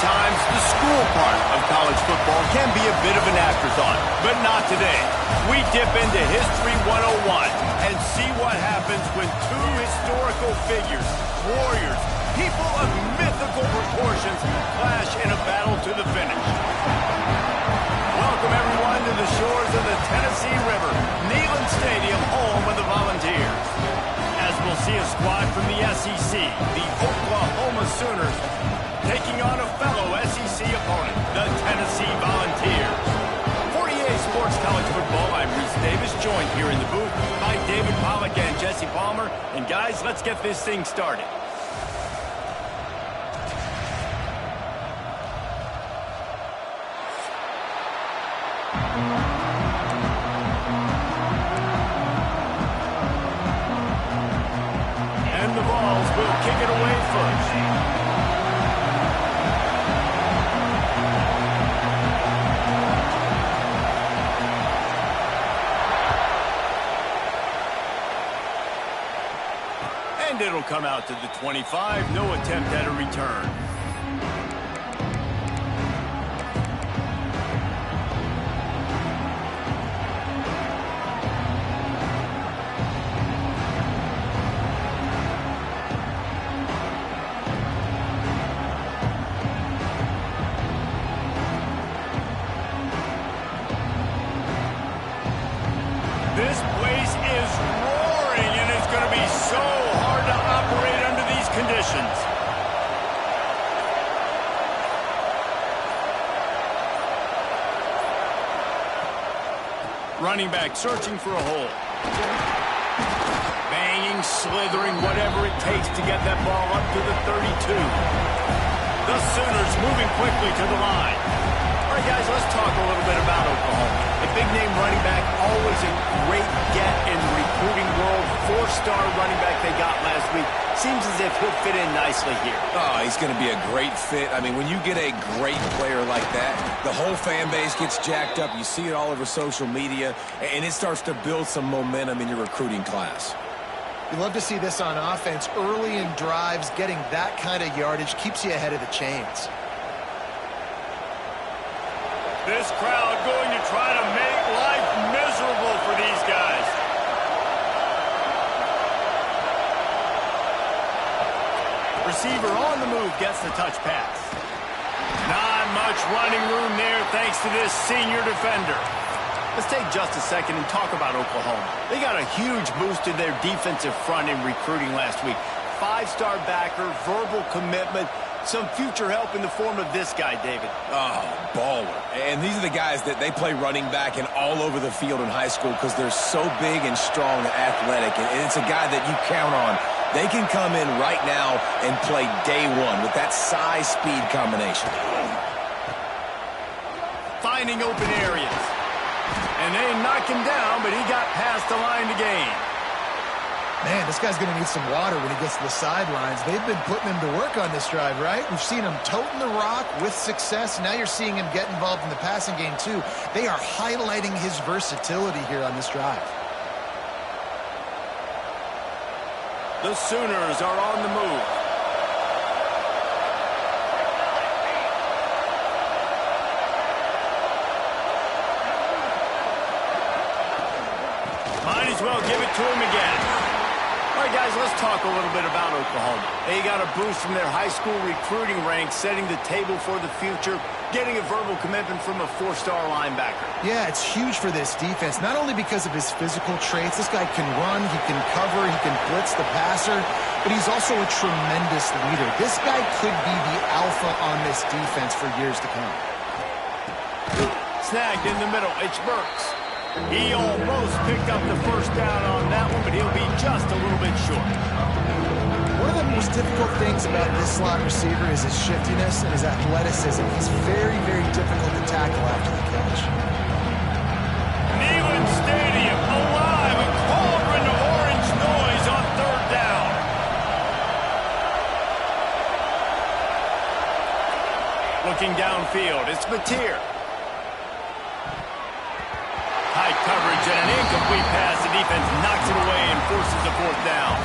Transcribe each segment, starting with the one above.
Sometimes the school part of college football can be a bit of an afterthought, but not today. We dip into History 101 and see what happens when two historical figures, warriors, people of mythical proportions, clash in a battle to the finish. Welcome, everyone, to the shores of the Tennessee River, Neyland Stadium, home of the Volunteers. As we'll see a squad from the SEC, the Oklahoma Sooners, taking on a fellow SEC opponent, the Tennessee Volunteers. For EA Sports College Football, I'm Reese Davis, joined here in the booth by David Pollack and Jesse Palmer. And guys, let's get this thing started. And the Vols will kick it away first. And it'll come out to the 25. No attempt at a return. This place is roaring, and it's going to be so hard to operate under these conditions. Running back searching for a hole. Banging, slithering, whatever it takes to get that ball up to the 32. The Sooners moving quickly to the line. All right, guys, let's talk a little bit about Oklahoma. A big-name running back, always a great get in the recruiting world. Four-star running back they got last week. Seems as if he'll fit in nicely here. Oh, he's going to be a great fit. I mean, when you get a great player like that, the whole fan base gets jacked up. You see it all over social media, and it starts to build some momentum in your recruiting class. You love to see this on offense. Early in drives, getting that kind of yardage keeps you ahead of the chains. This crowd going to try to make life miserable for these guys. Receiver on the move gets the touch pass. Not much running room there thanks to this senior defender. Let's take just a second and talk about Oklahoma. They got a huge boost in their defensive front in recruiting last week. Five-star backer, verbal commitment. Some future help in the form of this guy, David. Oh, baller. And these are the guys that they play running back and all over the field in high school because they're so big and strong and athletic. And it's a guy that you count on. They can come in right now and play day one with that size-speed combination. Finding open areas. And they knock him down, but he got past the line to gain. Man, this guy's going to need some water when he gets to the sidelines. They've been putting him to work on this drive, right? We've seen him toting the rock with success. Now you're seeing him get involved in the passing game, too. They are highlighting his versatility here on this drive. The Sooners are on the move. Might as well give it to him again. All right, guys, let's talk a little bit about Oklahoma. They got a boost from their high school recruiting ranks, setting the table for the future, getting a verbal commitment from a four-star linebacker. Yeah, it's huge for this defense, not only because of his physical traits. This guy can run, he can cover, he can blitz the passer, but he's also a tremendous leader. This guy could be the alpha on this defense for years to come. Snagged in the middle, it's Burks. He almost picked up the first down on that one, but he'll be just a little bit short. One of the most difficult things about this slot receiver is his shiftiness and his athleticism. He's very, very difficult to tackle after the catch. Neyland Stadium alive, a cauldron of orange noise on third down. Looking downfield, it's Mateer. High coverage and an incomplete pass. The defense knocks it away and forces the fourth down.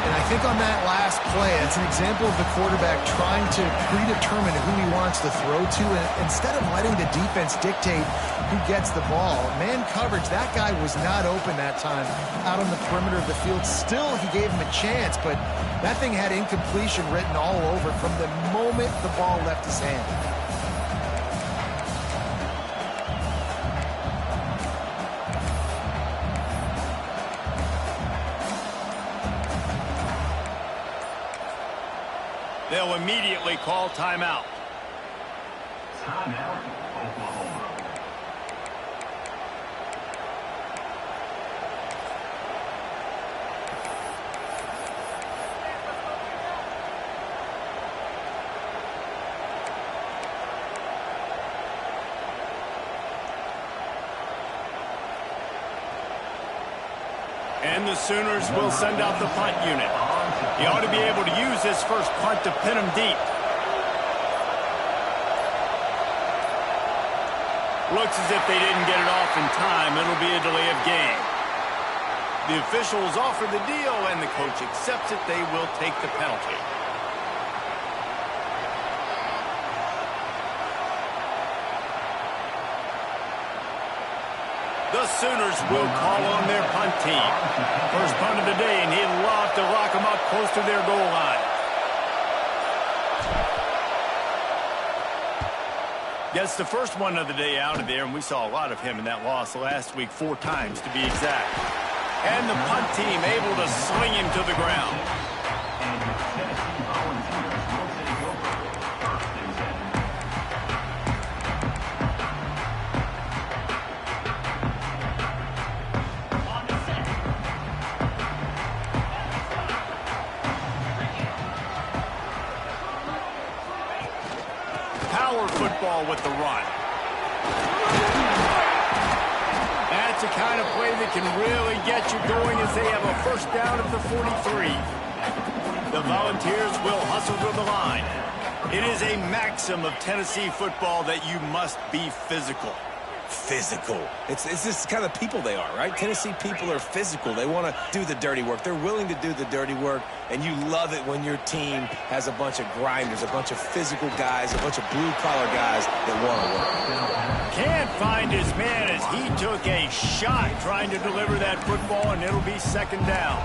And I think on that last play, it's an example of the quarterback trying to predetermine who he wants to throw to, and instead of letting the defense dictate who gets the ball. Man coverage, that guy was not open that time out on the perimeter of the field. Still, he gave him a chance, but that thing had incompletion written all over from the moment the ball left his hand. They'll immediately call timeout. Timeout, Oklahoma. And the Sooners will send out the punt unit. He ought to be able to use his first punt to pin him deep. Looks as if they didn't get it off in time. It'll be a delay of game. The officials offer the deal, and the coach accepts it. They will take the penalty. The Sooners will call on their punt team. First punt of the day, and he'd love to lock them up close to their goal line. Gets the first one of the day out of there, and we saw a lot of him in that loss last week, 4 times to be exact. And the punt team able to sling him to the ground. Football with the run. That's the kind of play that can really get you going as they have a first down at the 43. The Volunteers will hustle to the line. It is a maxim of Tennessee football that you must be physical. Physical. It's this kind of people they are, right? Tennessee people are physical. They want to do the dirty work. They're willing to do the dirty work, and you love it when your team has a bunch of grinders, a bunch of physical guys, a bunch of blue-collar guys that want to work. Can't find his man as he took a shot trying to deliver that football, and it'll be second down.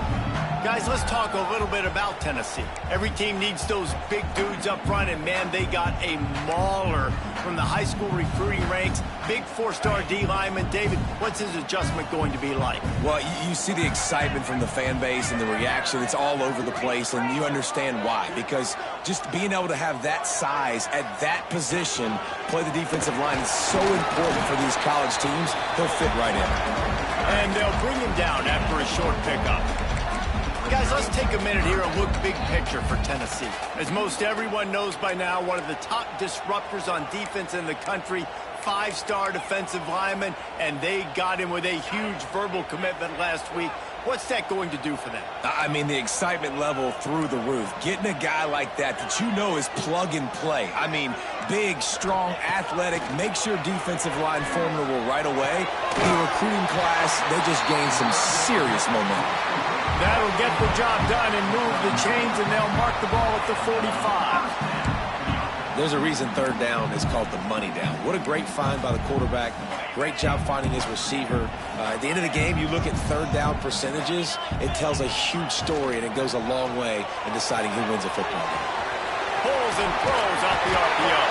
Guys, let's talk a little bit about Tennessee. Every team needs those big dudes up front, and man, they got a mauler from the high school recruiting ranks. Big 4-star D lineman. David, what's his adjustment going to be like? Well, you see the excitement from the fan base and the reaction. It's all over the place, and you understand why. Because just being able to have that size at that position, play the defensive line, is so important for these college teams. He'll fit right in. And they'll bring him down after a short pickup. Guys, let's take a minute here and look big picture for Tennessee. As most everyone knows by now, one of the top disruptors on defense in the country, 5-star defensive lineman, and they got him with a huge verbal commitment last week. What's that going to do for them? I mean, the excitement level through the roof. Getting a guy like that you know is plug and play. I mean, big, strong, athletic, makes your defensive line formidable right away. The recruiting class, they just gained some serious momentum. That'll get the job done and move the chains, and they'll mark the ball at the 45. There's a reason third down is called the money down. What a great find by the quarterback. Great job finding his receiver. At the end of the game, you look at third down percentages. It tells a huge story, and it goes a long way in deciding who wins a football game. Pulls and throws off the RPO.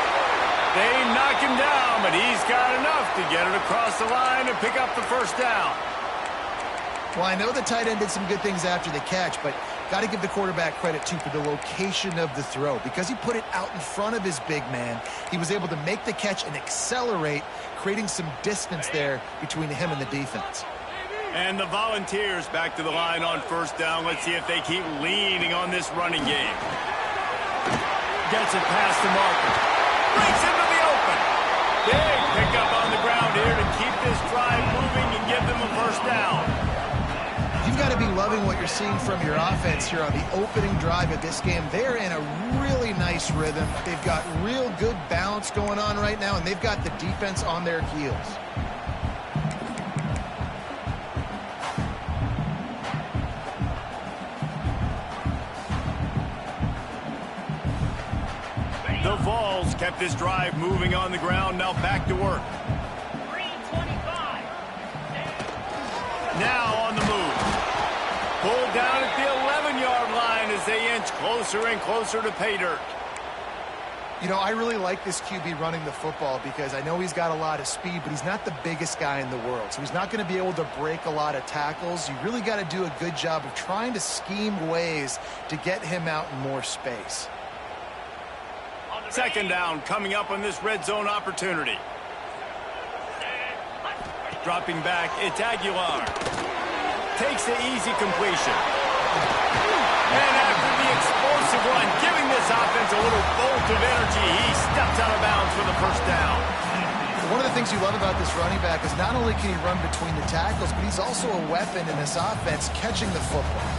They knock him down, but he's got enough to get it across the line and pick up the first down. Well, I know the tight end did some good things after the catch, but got to give the quarterback credit, too, for the location of the throw. Because he put it out in front of his big man, he was able to make the catch and accelerate, creating some distance there between him and the defense. And the Volunteers back to the line on first down. Let's see if they keep leaning on this running game. Gets it past the marker. Breaks into the open. Big pickup on the ground here to keep this drive moving and give them a first down. You've got to be loving what you're seeing from your offense here on the opening drive of this game. They're in a really nice rhythm. They've got real good balance going on right now, and they've got the defense on their heels. The Vols kept this drive moving on the ground. Now back to work. 3:25. Now on the move. Pulled down at the 11-yard line as they inch closer and closer to pay dirt. You know, I really like this QB running the football because I know he's got a lot of speed, but he's not the biggest guy in the world. So he's not going to be able to break a lot of tackles. You really got to do a good job of trying to scheme ways to get him out in more space. Second down coming up on this red zone opportunity. Dropping back, it's Aguilar. Takes the easy completion. And after the explosive run, giving this offense a little bolt of energy, he steps out of bounds for the first down. One of the things you love about this running back is not only can he run between the tackles, but he's also a weapon in this offense catching the football.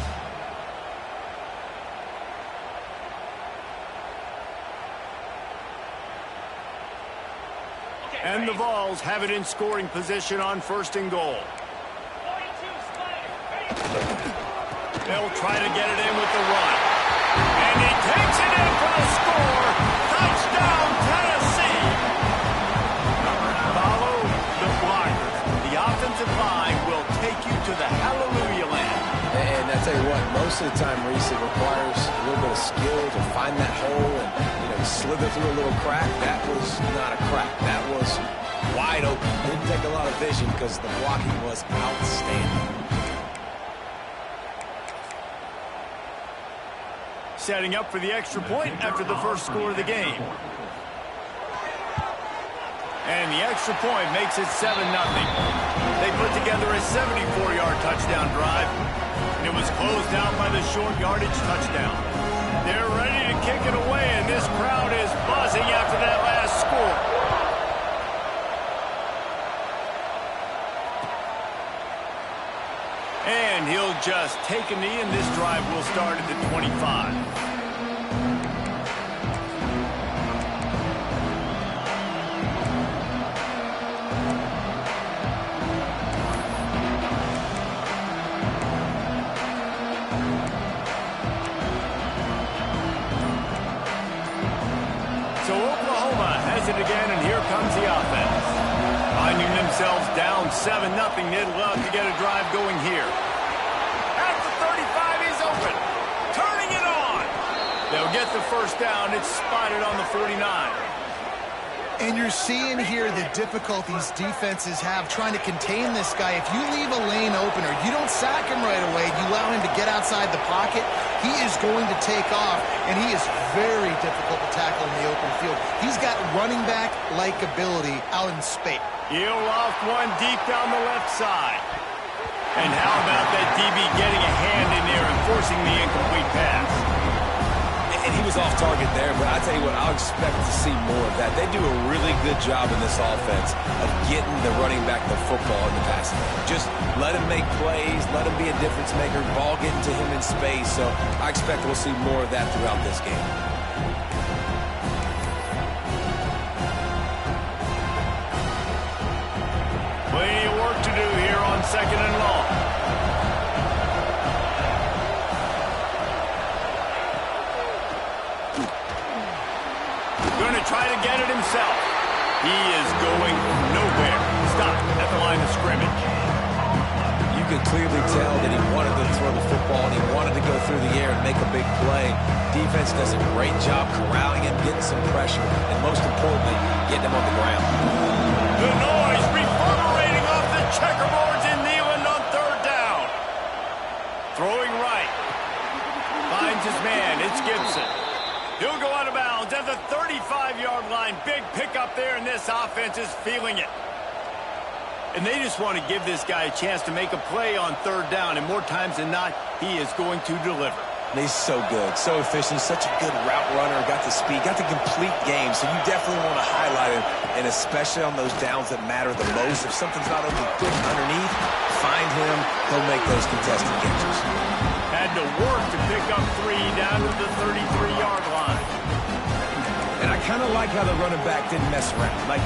And the Vols have it in scoring position on 1st and goal. 42 Slider. They'll try to get it in with the run. And he takes it in for the score. Touchdown, Tennessee. Follow the blockers. The offensive line will take you to the hallelujah land. And I tell you what, most of the time, Reese, it requires a little bit of skill to find that hole and, slither through a little crack. That was not a crack. That was wide open. Didn't take a lot of vision because the blocking was outstanding. Setting up for the extra point after the first score of the game. And the extra point makes it 7-0. They put together a 74-yard touchdown drive. And it was closed out by the short yardage touchdown. They're ready to kick it away, and this crowd is buzzing after that last score. And he'll just take a knee, and this drive will start at the 25. So Oklahoma has it again, and here comes the offense. Finding themselves down 7-0, they'd love to get a drive going here. At the 35, he's open. Turning it on. They'll get the first down. It's spotted on the 49. And you're seeing here the difficulties defenses have trying to contain this guy. If you leave a lane open or you don't sack him right away, you allow him to get outside the pocket, he is going to take off, and he is very difficult to tackle in the open field. He's got running back-like ability out in space. He'll loft one deep down the left side. And how about that DB getting a hand in there and forcing the incomplete pass? And he was off target there, but I tell you what, I'll expect to see more of that. They do a really good job in this offense of getting the running back the football in the passing game. Just let him make plays, let him be a difference maker, ball getting to him in space. So I expect we'll see more of that throughout this game. Plenty of work to do here on 2nd and long. Going to try to get it himself. He is going nowhere. Stop at the line of scrimmage. You could clearly tell that he wanted to throw the football and he wanted to go through the air and make a big play. Defense does a great job corralling him, getting some pressure, and most importantly, getting him on the ground. The noise reverberating off the checkerboards in Neyland on 3rd down. Throwing right. Finds his man. It's Gibson. He'll go out of bounds at the 35-yard line. Big pickup there, and this offense is feeling it. And they just want to give this guy a chance to make a play on 3rd down, and more times than not, he is going to deliver. He's so good, so efficient, such a good route runner, got the speed, got the complete game, so you definitely want to highlight him, and especially on those downs that matter the most. If something's not open quick underneath, find him, he'll make those contested catches. Had to work to pick up 3 down to the 33-yard line. And I kind of like how the running back didn't mess around. Like,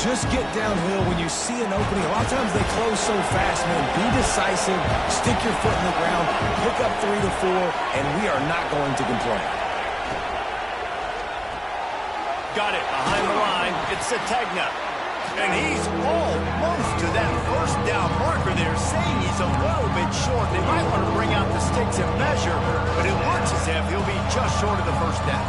just get downhill when you see an opening. A lot of times they close so fast, man. Be decisive, stick your foot in the ground, pick up 3 to 4, and we are not going to complain. Got it behind the line. It's Sategna. And he's almost to that first down marker there, saying he's a little bit short. They might want to bring out the sticks and measure, but it looks as if he'll be just short of the first down.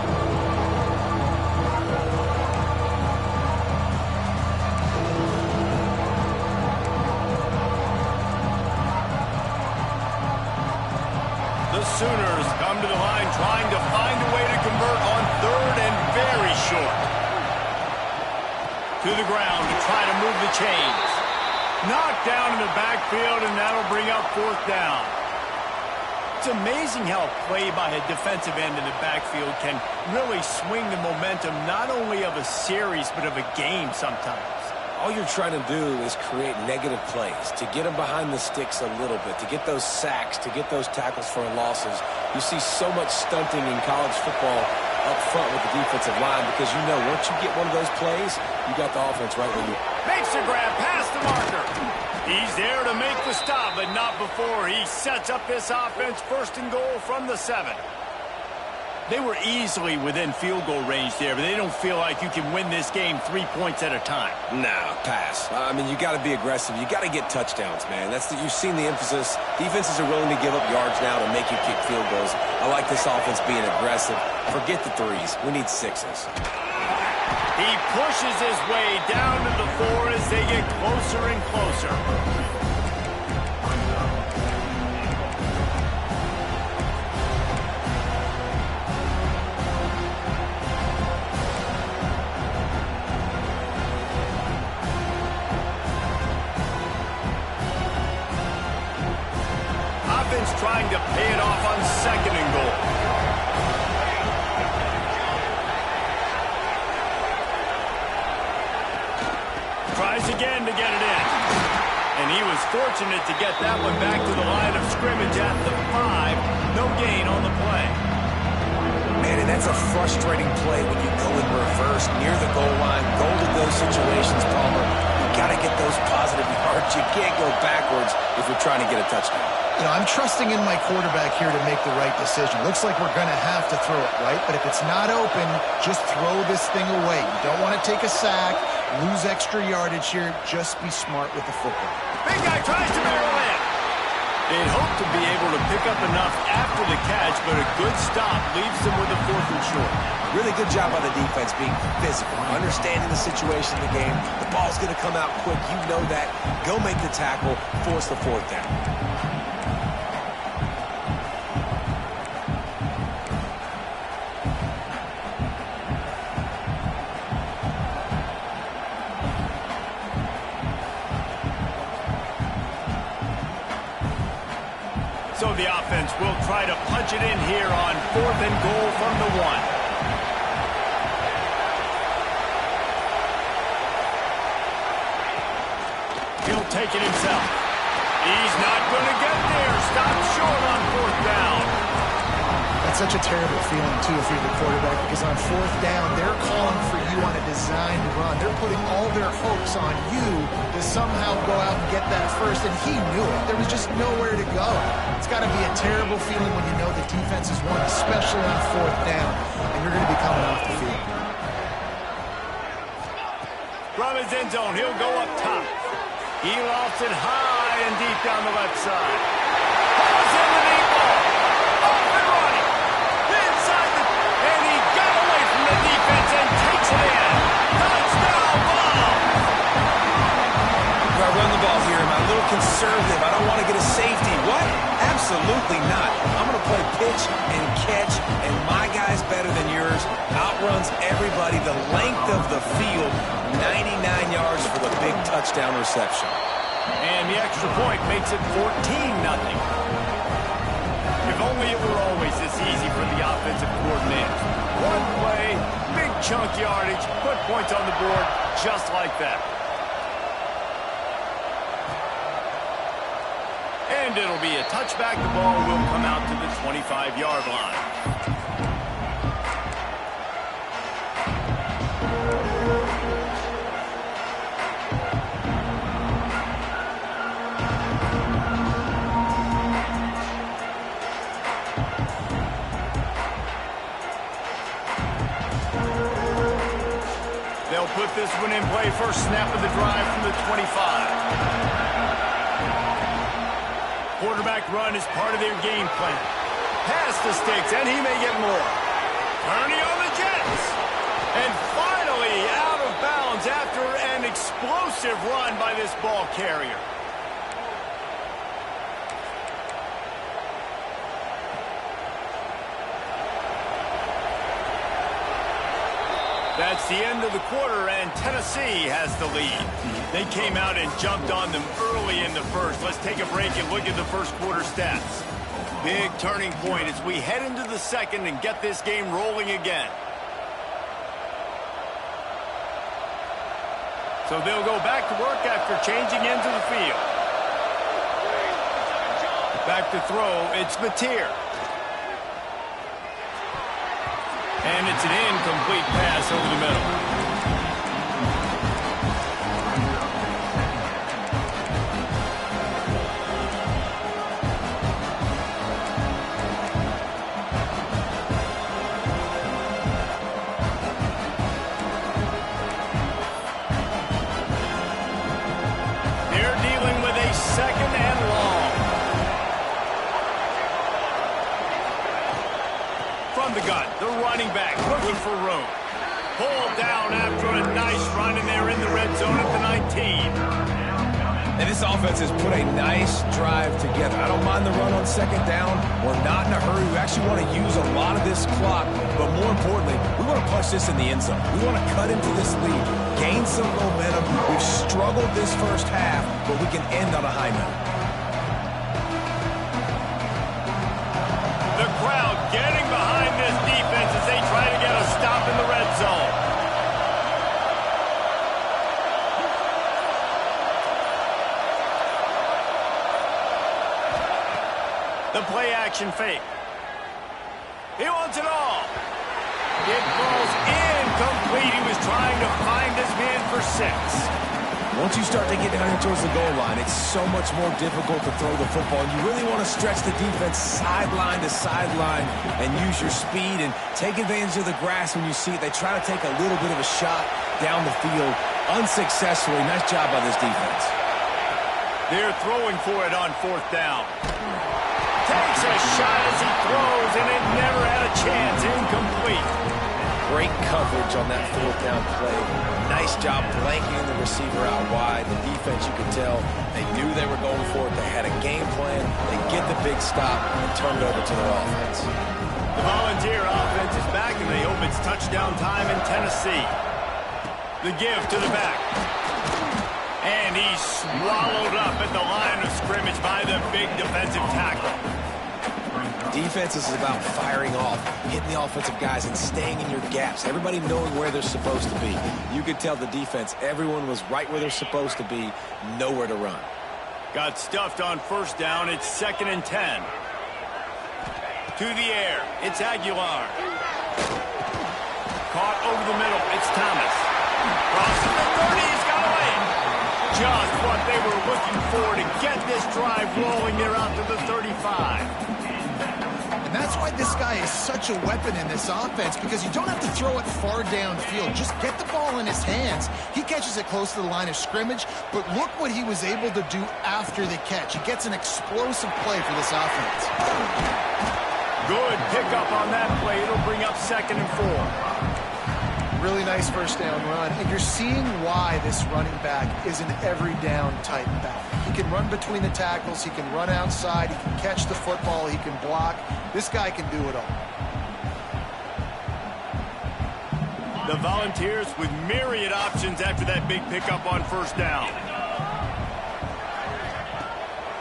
The Sooners come to the line trying to find a way to convert on third and very short. To the ground to try to move the chains. Knocked down in the backfield, and that'll bring up fourth down. It's amazing how a play by a defensive end in the backfield can really swing the momentum not only of a series but of a game sometimes. All you're trying to do is create negative plays, to get them behind the sticks a little bit, to get those sacks, to get those tackles for losses. You see so much stunting in college football up front with the defensive line because you know once you get one of those plays, you got the offense right where you makes a grab past the marker. He's there to make the stop, but not before he sets up this offense first and goal from the 7. They were easily within field goal range there, but they don't feel like you can win this game 3 points at a time. Nah, pass. I mean, you got to be aggressive. You got to get touchdowns, man. You've seen the emphasis. Defenses are willing to give up yards now to make you kick field goals. I like this offense being aggressive. Forget the 3s. We need 6s. He pushes his way down to the 4 as they get closer and closer. Trying to pay it off on second and goal. Tries again to get it in. And he was fortunate to get that one back to the line of scrimmage at the 5. No gain on the play. Man, and that's a frustrating play when you go in reverse near the goal line. Goal to those situations, Palmer. You got to get those positive yards. You can't go backwards if you're trying to get a touchdown. You know, I'm trusting in my quarterback here to make the right decision. Looks like we're going to have to throw it, right? But if it's not open, just throw this thing away. You don't want to take a sack, lose extra yardage here. Just be smart with the football. Big guy tries to barrel in. They'd hope to be able to pick up enough after the catch, but a good stop leaves them with a 4th and short. Really good job by the defense being physical, understanding the situation in the game. The ball's going to come out quick. You know that. Go make the tackle, force the 4th down. So the offense will try to punch it in here on 4th and goal from the 1. He'll take it himself. He's not going to get there. Stopped short on 4th down. That's such a terrible feeling, too, if you're the quarterback, because on 4th down, they're calling for you on a designed run. They're putting all their hopes on you to somehow go out and get that first, and he knew it. There was just nowhere to go. It's got to be a terrible feeling when you know the defense has won, especially on 4th down, and you're going to be coming off the field. From his end zone, he'll go up top. He lofts it high and deep down the left side. Pulls in the deep ball. Off and running. Inside the... And he got away from the defense and takes it in. Touchdown ball. Do I run the ball here? Am I a little conservative? I don't want to get a safety. What? Absolutely not. I'm going to play pitch and catch, and my guy's better than yours. Outruns everybody the length of the field. 99 yards for the big touchdown reception. And the extra point makes it 14-0. If only it were always this easy for the offensive coordinator. One play, big chunk yardage, put points on the board just like that. And it'll be a touchback. The ball will come out to the 25-yard line. They'll put this one in play first snap of the drive from the 25. Quarterback run is part of their game plan. Pass the sticks, and he may get more. Turning on the Jets. And finally out of bounds after an explosive run by this ball carrier. That's the end of the quarter, and Tennessee has the lead. They came out and jumped on them early in the first. Let's take a break and look at the first quarter stats. Big turning point as we head into the second and get this game rolling again. So they'll go back to work after changing into the field. Back to throw, it's Mateer. And it's an incomplete pass over the middle. They're dealing with a second and long. From the gun, the running back looking for room. Pulled down after a nice run, and they're in the red zone at the 19. And this offense has put a nice drive together. I don't mind the run on second down. We're not in a hurry. We actually want to use a lot of this clock, but more importantly, we want to punch this in the end zone. We want to cut into this lead, gain some momentum. We've struggled this first half, but we can end on a high note. The crowd getting behind this defense as they try to get a stop in the red zone. The play action fake. He wants it all. It falls incomplete. He was trying to find his man for 6. Once you start to get down here towards the goal line, it's so much more difficult to throw the football. You really want to stretch the defense sideline to sideline and use your speed and take advantage of the grass when you see it. They try to take a little bit of a shot down the field unsuccessfully. Nice job by this defense. They're throwing for it on 4th down. Takes a shot as he throws, and it never had a chance. Incomplete. Great coverage on that 4th down play. Nice job blanketing the receiver out wide. The defense, you could tell, they knew they were going for it. They had a game plan. They get the big stop and turn it over to their offense. The Volunteer offense is back, and they hope it's touchdown time in Tennessee. The give to the back. And he's swallowed up at the line of scrimmage by the big defensive tackle. Defense is about firing off, hitting the offensive guys, and staying in your gaps. Everybody knowing where they're supposed to be. You could tell the defense, everyone was right where they're supposed to be, nowhere to run. Got stuffed on 1st down. It's 2nd and 10. To the air. It's Aguilar. Caught over the middle. It's Thomas. Crosses the 30. He's got away. Just what they were looking for to get this drive rolling. They're out to the 35. And that's why this guy is such a weapon in this offense, because you don't have to throw it far downfield. Just get the ball in his hands. He catches it close to the line of scrimmage, but look what he was able to do after the catch. He gets an explosive play for this offense. Good pickup on that play. It'll bring up 2nd and 4. Really nice 1st down run, and you're seeing why this running back is an every down type back. He can run between the tackles, he can run outside, he can catch the football, he can block. This guy can do it all. The Volunteers with myriad options after that big pickup on 1st down.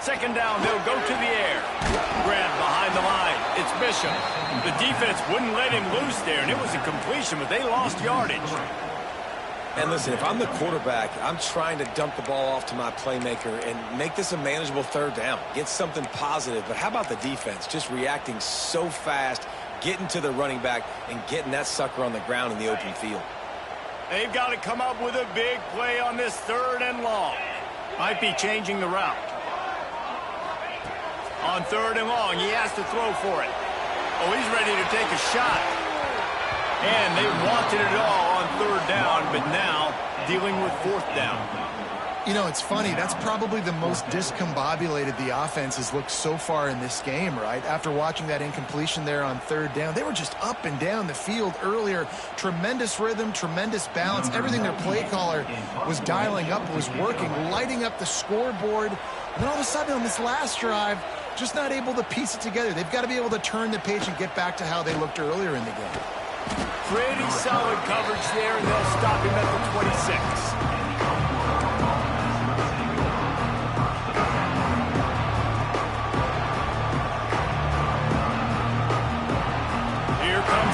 2nd down, they'll go to the air. Grab behind the line. It's Bishop. The defense wouldn't let him loose there, and it was a completion, but they lost yardage. And listen, if I'm the quarterback, I'm trying to dump the ball off to my playmaker and make this a manageable 3rd down. Get something positive. But how about the defense? Just reacting so fast, getting to the running back, and getting that sucker on the ground in the open field. They've got to come up with a big play on this 3rd and long. Might be changing the route. On 3rd and long, he has to throw for it. Oh, he's ready to take a shot. And they wanted it all on third down, but now dealing with fourth down. You know, it's funny. That's probably the most discombobulated the offense has looked so far in this game, right? After watching that incompletion there on third down, they were just up and down the field earlier. Tremendous rhythm, tremendous balance. Everything their play caller was dialing up was working, lighting up the scoreboard. And then all of a sudden on this last drive, just not able to piece it together. They've got to be able to turn the page and get back to how they looked earlier in the game. Pretty solid coverage there, and they'll stop him at the 26.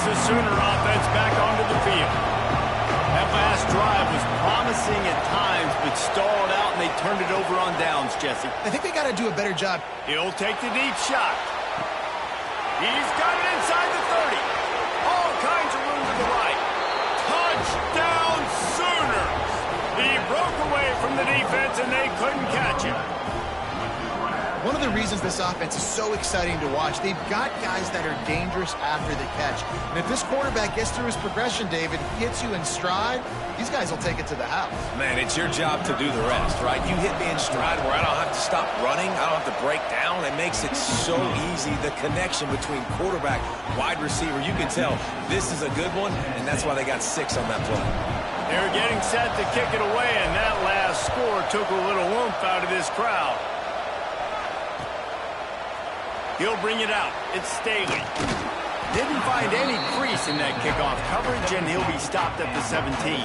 The Sooner offense back onto the field. That last drive was promising at times, but stalled out, and they turned it over on downs, Jesse. I think they got to do a better job. He'll take the deep shot. He's got it inside the 30. All kinds of room to the right. Touchdown, Sooners! He broke away from the defense, and they couldn't catch him. One of the reasons this offense is so exciting to watch, they've got guys that are dangerous after the catch. And if this quarterback gets through his progression, David, hits you in stride, these guys will take it to the house. Man, it's your job to do the rest, right? You hit me in stride where I don't have to stop running. I don't have to break down. It makes it so easy. The connection between quarterback, wide receiver, you can tell this is a good one, and that's why they got 6 on that play. They're getting set to kick it away, and that last score took a little oomph out of this crowd. He'll bring it out. It's Staley. Didn't find any crease in that kickoff coverage, and he'll be stopped at the 17.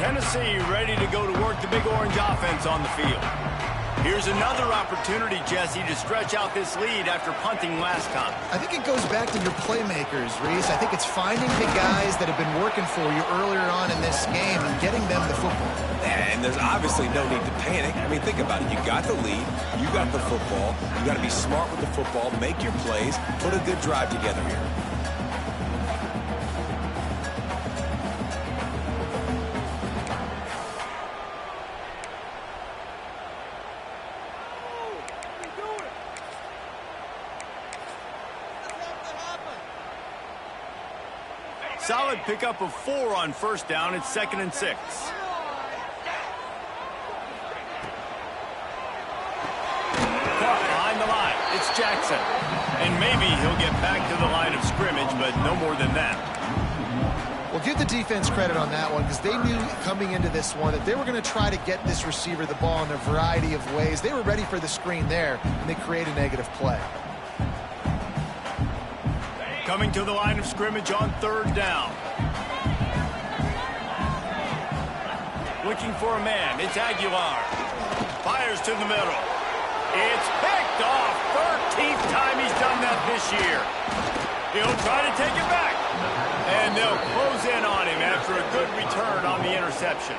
Tennessee ready to go to work the Big Orange offense on the field. Here's another opportunity, Jesse, to stretch out this lead after punting last time. I think it goes back to your playmakers, Reese. I think it's finding the guys that have been working for you earlier on in this game and getting them the football. And there's obviously no need to panic. I mean, think about it. You got the lead. You got the football. You got to be smart with the football, make your plays, put a good drive together here. Solid pickup of 4 on first down. It's 2nd and 6. Caught behind the line. It's Jackson. And maybe he'll get back to the line of scrimmage, but no more than that. Well, give the defense credit on that one because they knew coming into this one that they were going to try to get this receiver the ball in a variety of ways. They were ready for the screen there, and they create a negative play. Coming to the line of scrimmage on third down. Looking for a man. It's Aguilar. Fires to the middle. It's picked off. 13th time he's done that this year. He'll try to take it back. And they'll close in on him after a good return on the interception.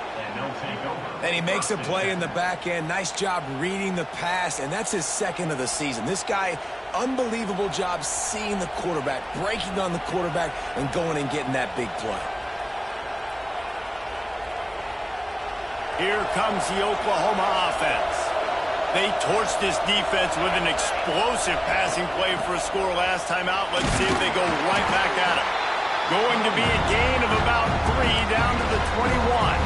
And he makes a play in the back end. Nice job reading the pass, and that's his 2nd of the season. This guy, unbelievable job seeing the quarterback, breaking on the quarterback, and going and getting that big play. Here comes the Oklahoma offense. They torched this defense with an explosive passing play for a score last time out. Let's see if they go right back at it. Going to be a gain of about 3 down to the 21.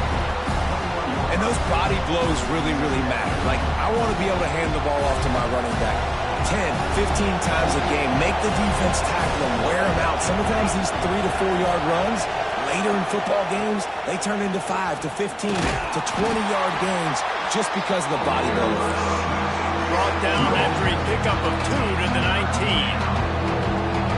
And those body blows really, really matter. Like, I want to be able to hand the ball off to my running back 10, 15 times a game. Make the defense tackle them, wear them out. Sometimes these 3 to 4 yard runs, later in football games, they turn into 5 to 15 to 20-yard gains just because of the body blow. Brought down after a pickup of 2 to the 19.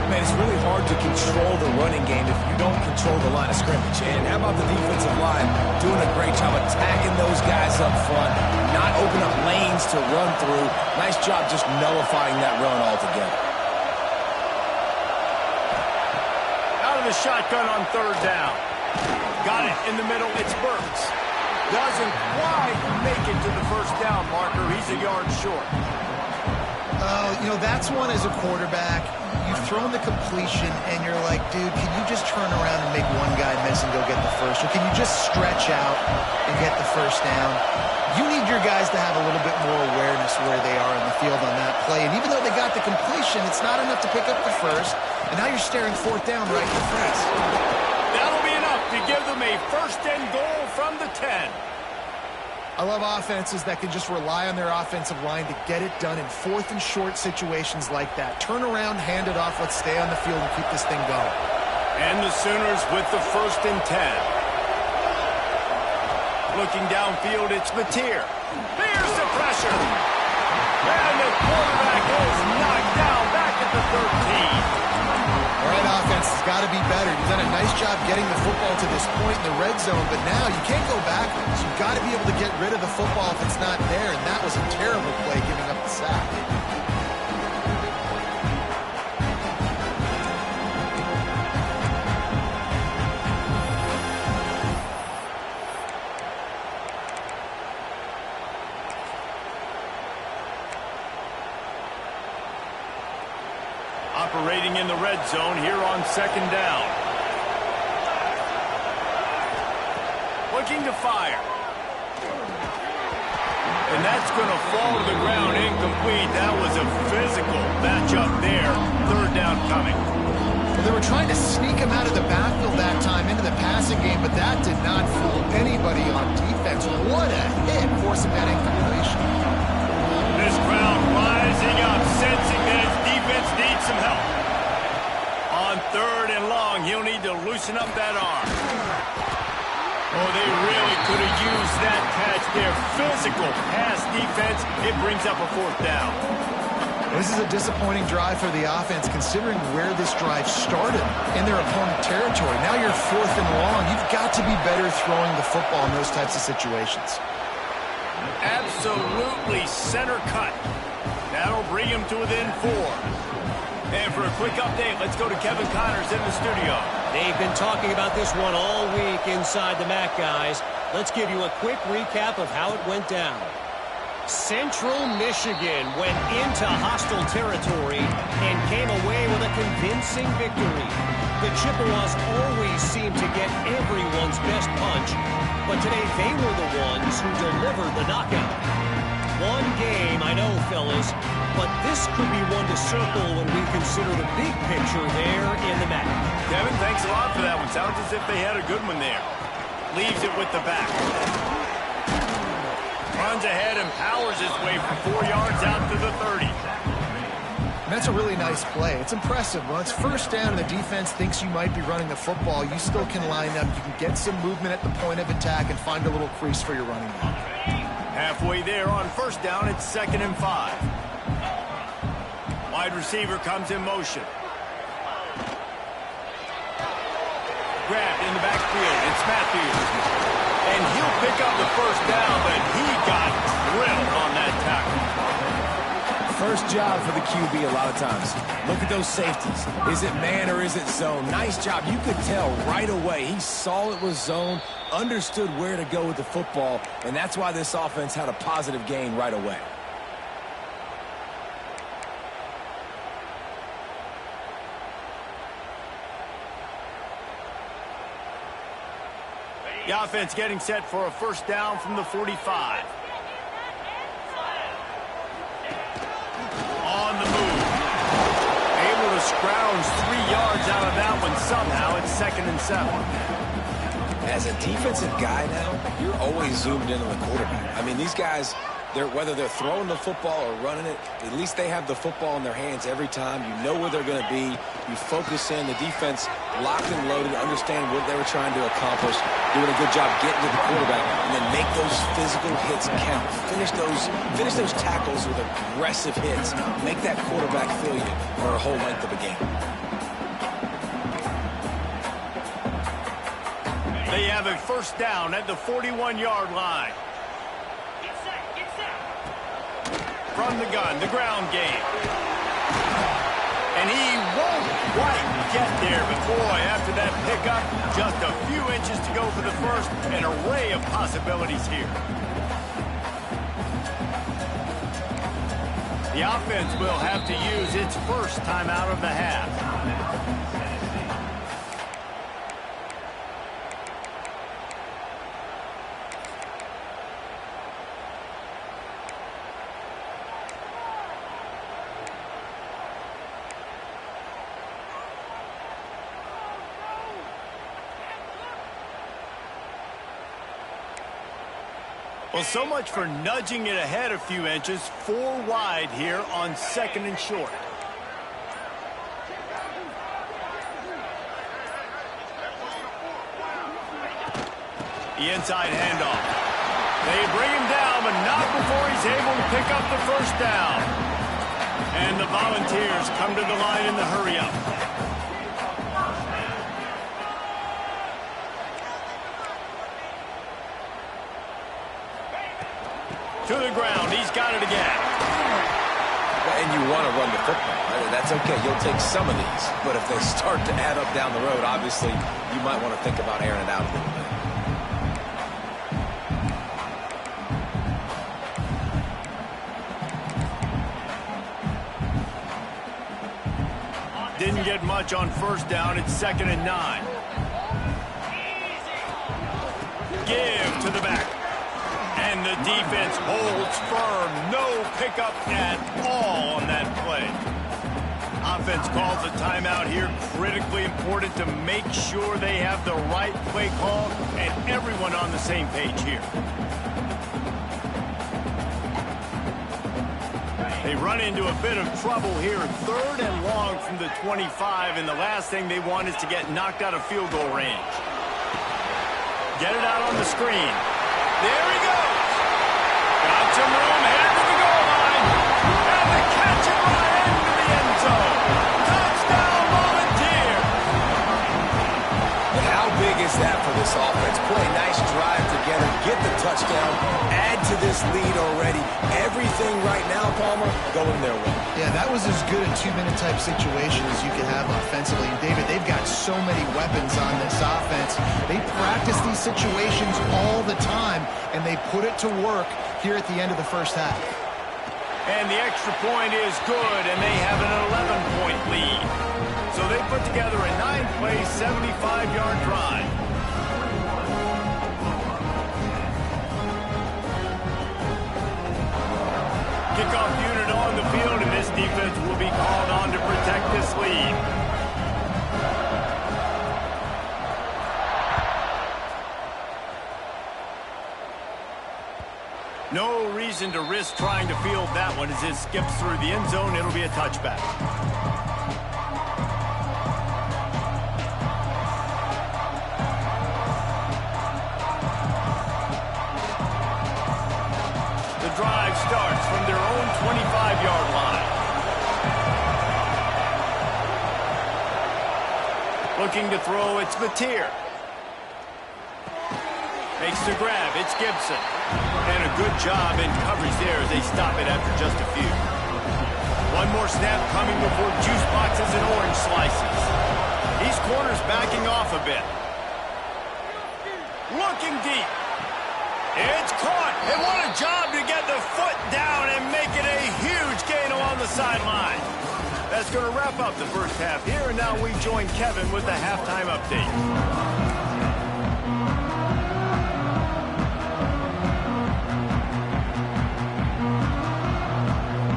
Man, it's really hard to control the running game if you don't control the line of scrimmage. And how about the defensive line doing a great job attacking those guys up front, not open up lanes to run through. Nice job just nullifying that run altogether. Out of the shotgun on third down. Got it in the middle. It's Burks. Doesn't quite make it to the first down marker. He's a yard short. Oh, you know, that's one as a quarterback. You've thrown the completion, and you're like, dude, can you just turn around and make one guy miss and go get the first? Or can you just stretch out and get the first down? You need your guys to have a little bit more awareness where they are in the field on that play. And even though they got the completion, it's not enough to pick up the first. And now you're staring fourth down right in the face. That'll be enough to give them a first and goal from the 10. I love offenses that can just rely on their offensive line to get it done in fourth and short situations like that. Turn around, hand it off, let's stay on the field and keep this thing going. And the Sooners with the first and 10. Looking downfield, it's Mateer. There's the pressure. And the quarterback is knocked down back at the 13. All right, offense has got to be better. You've done a nice job getting the football to this point in the red zone, but now you can't go backwards. You've got to be able to get rid of the football if it's not there, and that was a terrible play giving up the sack. Operating in the red zone here on second down. Looking to fire. And that's going to fall to the ground incomplete. That was a physical matchup there. Third down coming. Well, they were trying to sneak him out of the backfield that time into the passing game, but that did not fool anybody on defense. What a hit, forcing that incompletion. This crowd rising up, sensing that his defense needs some help. On third and long, he'll need to loosen up that arm. Oh, they really could have used that catch there. Physical pass defense. It brings up a fourth down. This is a disappointing drive for the offense, considering where this drive started in their opponent territory. Now you're fourth and long. You've got to be better throwing the football in those types of situations. Absolutely center cut. That'll bring him to within 4. And for a quick update, let's go to Kevin Connors in the studio. They've been talking about this one all week inside the MAC, guys. Let's give you a quick recap of how it went down. Central Michigan went into hostile territory and came away with a convincing victory. The Chippewas always seem to get everyone's best punch, but today they were the ones who delivered the knockout. One game, I know, fellas, but this could be one to circle when we consider the big picture there in the MAC. Kevin, thanks a lot for that one. Sounds as if they had a good one there. Leaves it with the back. Runs ahead and powers his way from 4 yards out to the 30. And that's a really nice play. It's impressive. When it's first down and the defense thinks you might be running the football, you still can line up. You can get some movement at the point of attack and find a little crease for your running back. Halfway there on first down, it's 2nd and 5. Wide receiver comes in motion. Grabbed in the backfield. It's Matthews. And he'll pick up the first down, but he got drilled on that tackle. First job for the QB a lot of times. Look at those safeties. Is it man or is it zone? Nice job. You could tell right away. He saw it was zone, understood where to go with the football, and that's why this offense had a positive gain right away. The offense getting set for a first down from the 45. On the move. Able to scrounge 3 yards out of that one somehow. It's 2nd and 7. As a defensive guy now, you're always zoomed in on the quarterback. I mean, these guys, whether they're throwing the football or running it, at least they have the football in their hands every time. You know where they're going to be. You focus in. The defense locked and loaded, understand what they were trying to accomplish, doing a good job getting to the quarterback, and then make those physical hits count. Finish those tackles with aggressive hits. Make that quarterback feel you for a whole length of a game. They have a first down at the 41-yard line. Get set. From the gun, the ground game. And he won't quite get there, but boy, after that pickup, just a few inches to go for the first. An array of possibilities here. The offense will have to use its first timeout of the half. Well, so much for nudging it ahead a few inches. 4 wide here on 2nd and short. The inside handoff. They bring him down, but not before he's able to pick up the first down. And the Volunteers come to the line in the hurry-up. To the ground. He's got it again. And you want to run the football. Right? That's okay. You'll take some of these. But if they start to add up down the road, obviously, you might want to think about airing it out a little bit. Didn't get much on first down. It's 2nd and 9. Give to the back. And the defense holds firm. No pickup at all on that play. Offense calls a timeout here. Critically important to make sure they have the right play call and everyone on the same page here. They run into a bit of trouble here. 3rd and long from the 25, and the last thing they want is to get knocked out of field goal range. Get it out on the screen. There he goes. Got some room, headed to the goal line. And the catch it right into the end zone. Touchdown, Volunteer. But how big is that for this offense? Put a nice drive together, get the touchdown, add to this lead already. Everything right now, Palmer, going their way. Yeah, that was as good a 2-minute type situation as you could have offensively. And David, they've got so many weapons on this offense. They practice these situations all the time, and they put it to work here at the end of the first half. And the extra point is good, and they have an 11-point lead. So they put together a 9-play, 75-yard drive. Kickoff unit on the field, and this defense will be called on to protect this lead. No reason to risk trying to field that one as it skips through the end zone. It'll be a touchback. The drive starts from their own 25-yard line. Looking to throw, it's Mateer. Makes the grab, it's Gibson. And a good job in coverage there as they stop it after just a few. One more snap coming before juice boxes and orange slices. These corners backing off a bit. Looking deep. It's caught. And what a job to get the foot down and make it a huge gain along the sideline. That's going to wrap up the first half here, and now we join Kevin with the halftime update.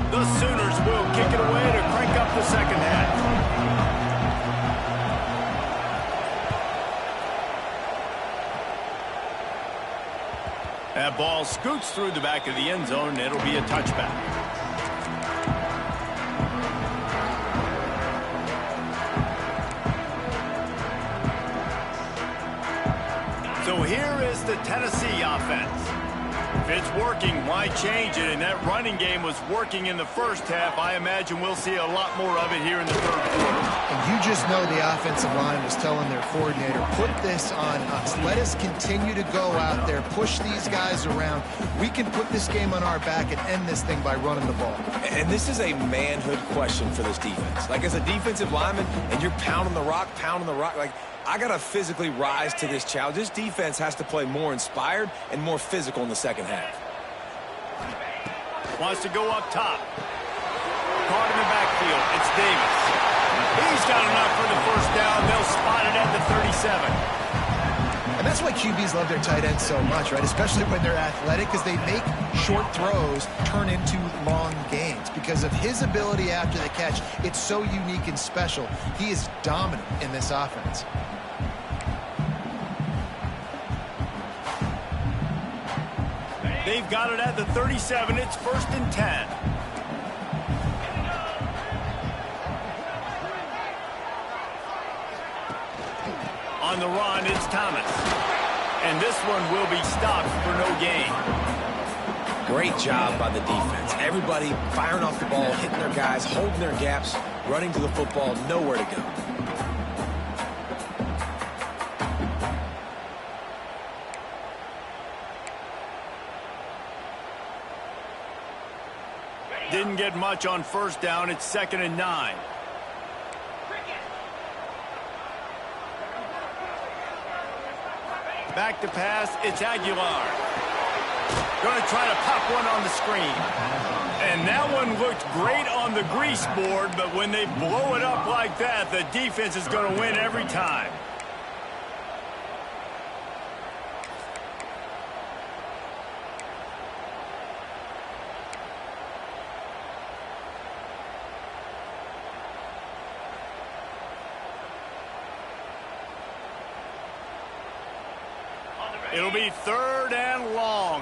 The Sooners will kick it away to crank up the second half. That ball scoots through the back of the end zone, and it'll be a touchback. So here is the Tennessee offense. If it's working, why change it? And that running game was working in the first half. I imagine we'll see a lot more of it here in the third quarter. And you just know the offensive line was telling their coordinator, put this on us. Let us continue to go out there, push these guys around. We can put this game on our back and end this thing by running the ball. And this is a manhood question for this defense. Like, as a defensive lineman, and you're pounding the rock, like, I got to physically rise to this challenge. This defense has to play more inspired and more physical in the second half. Wants to go up top. caught in the backfield. It's Davis. He's got enough for the first down. They'll spot it at the 37. And that's why QBs love their tight ends so much, right? Especially when they're athletic, because they make short throws turn into long gains. Because of his ability after the catch, it's so unique and special. He is dominant in this offense. They've got it at the 37. It's 1st and 10. On the run, it's Thomas. And this one will be stopped for no gain. Great job by the defense. Everybody firing off the ball, hitting their guys, holding their gaps, running to the football, nowhere to go. Didn't get much on first down. It's 2nd and 9. Back to pass. It's Aguilar. Going to try to pop one on the screen. And that one looked great on the grease board, but when they blow it up like that, the defense is going to win every time. It'll be 3rd and long.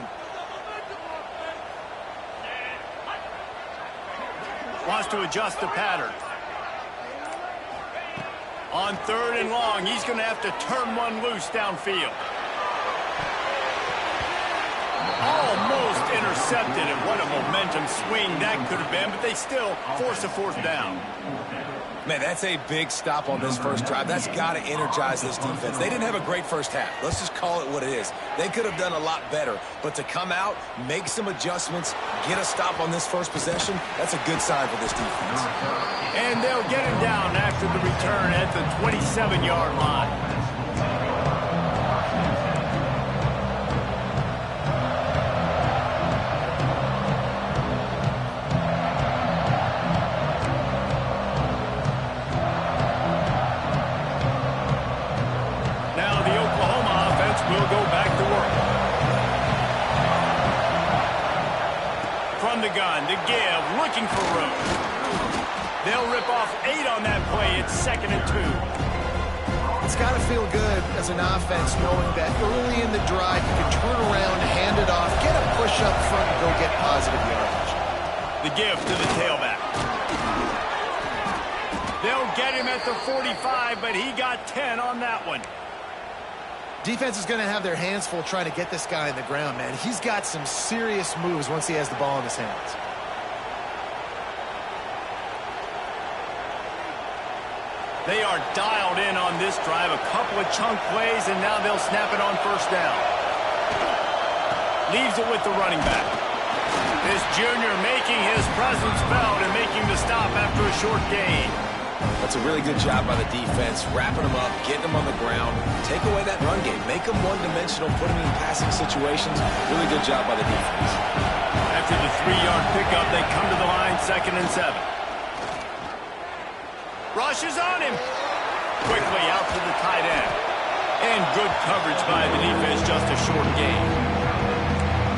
Wants to adjust the pattern. On 3rd and long, he's going to have to turn one loose downfield. Almost intercepted, and what a momentum swing that could have been, but they still force a 4th down. Man, that's a big stop on this first drive. That's got to energize this defense. They didn't have a great first half. Let's just call it what it is. They could have done a lot better. But to come out, make some adjustments, get a stop on this first possession, that's a good sign for this defense. And they'll get him down after the return at the 27-yard line. Will go back to work. From the gun, to give, looking for room. They'll rip off 8 on that play. It's 2nd and 2. It's got to feel good as an offense knowing that early in the drive you can turn around, hand it off, get a push up front, and go get positive yardage. The give to the tailback. They'll get him at the 45, but he got 10 on that one. Defense is going to have their hands full trying to get this guy in the ground, man. He's got some serious moves once he has the ball in his hands. They are dialed in on this drive. A couple of chunk plays, and now they'll snap it on first down. Leaves it with the running back. This junior making his presence felt and making the stop after a short gain. That's a really good job by the defense, wrapping them up, getting them on the ground. Take away that run game. Make them one-dimensional, put them in passing situations. Really good job by the defense. After the 3-yard pickup, they come to the line, 2nd and 7. Rush is on him. Quickly out to the tight end. And good coverage by the defense, just a short gain.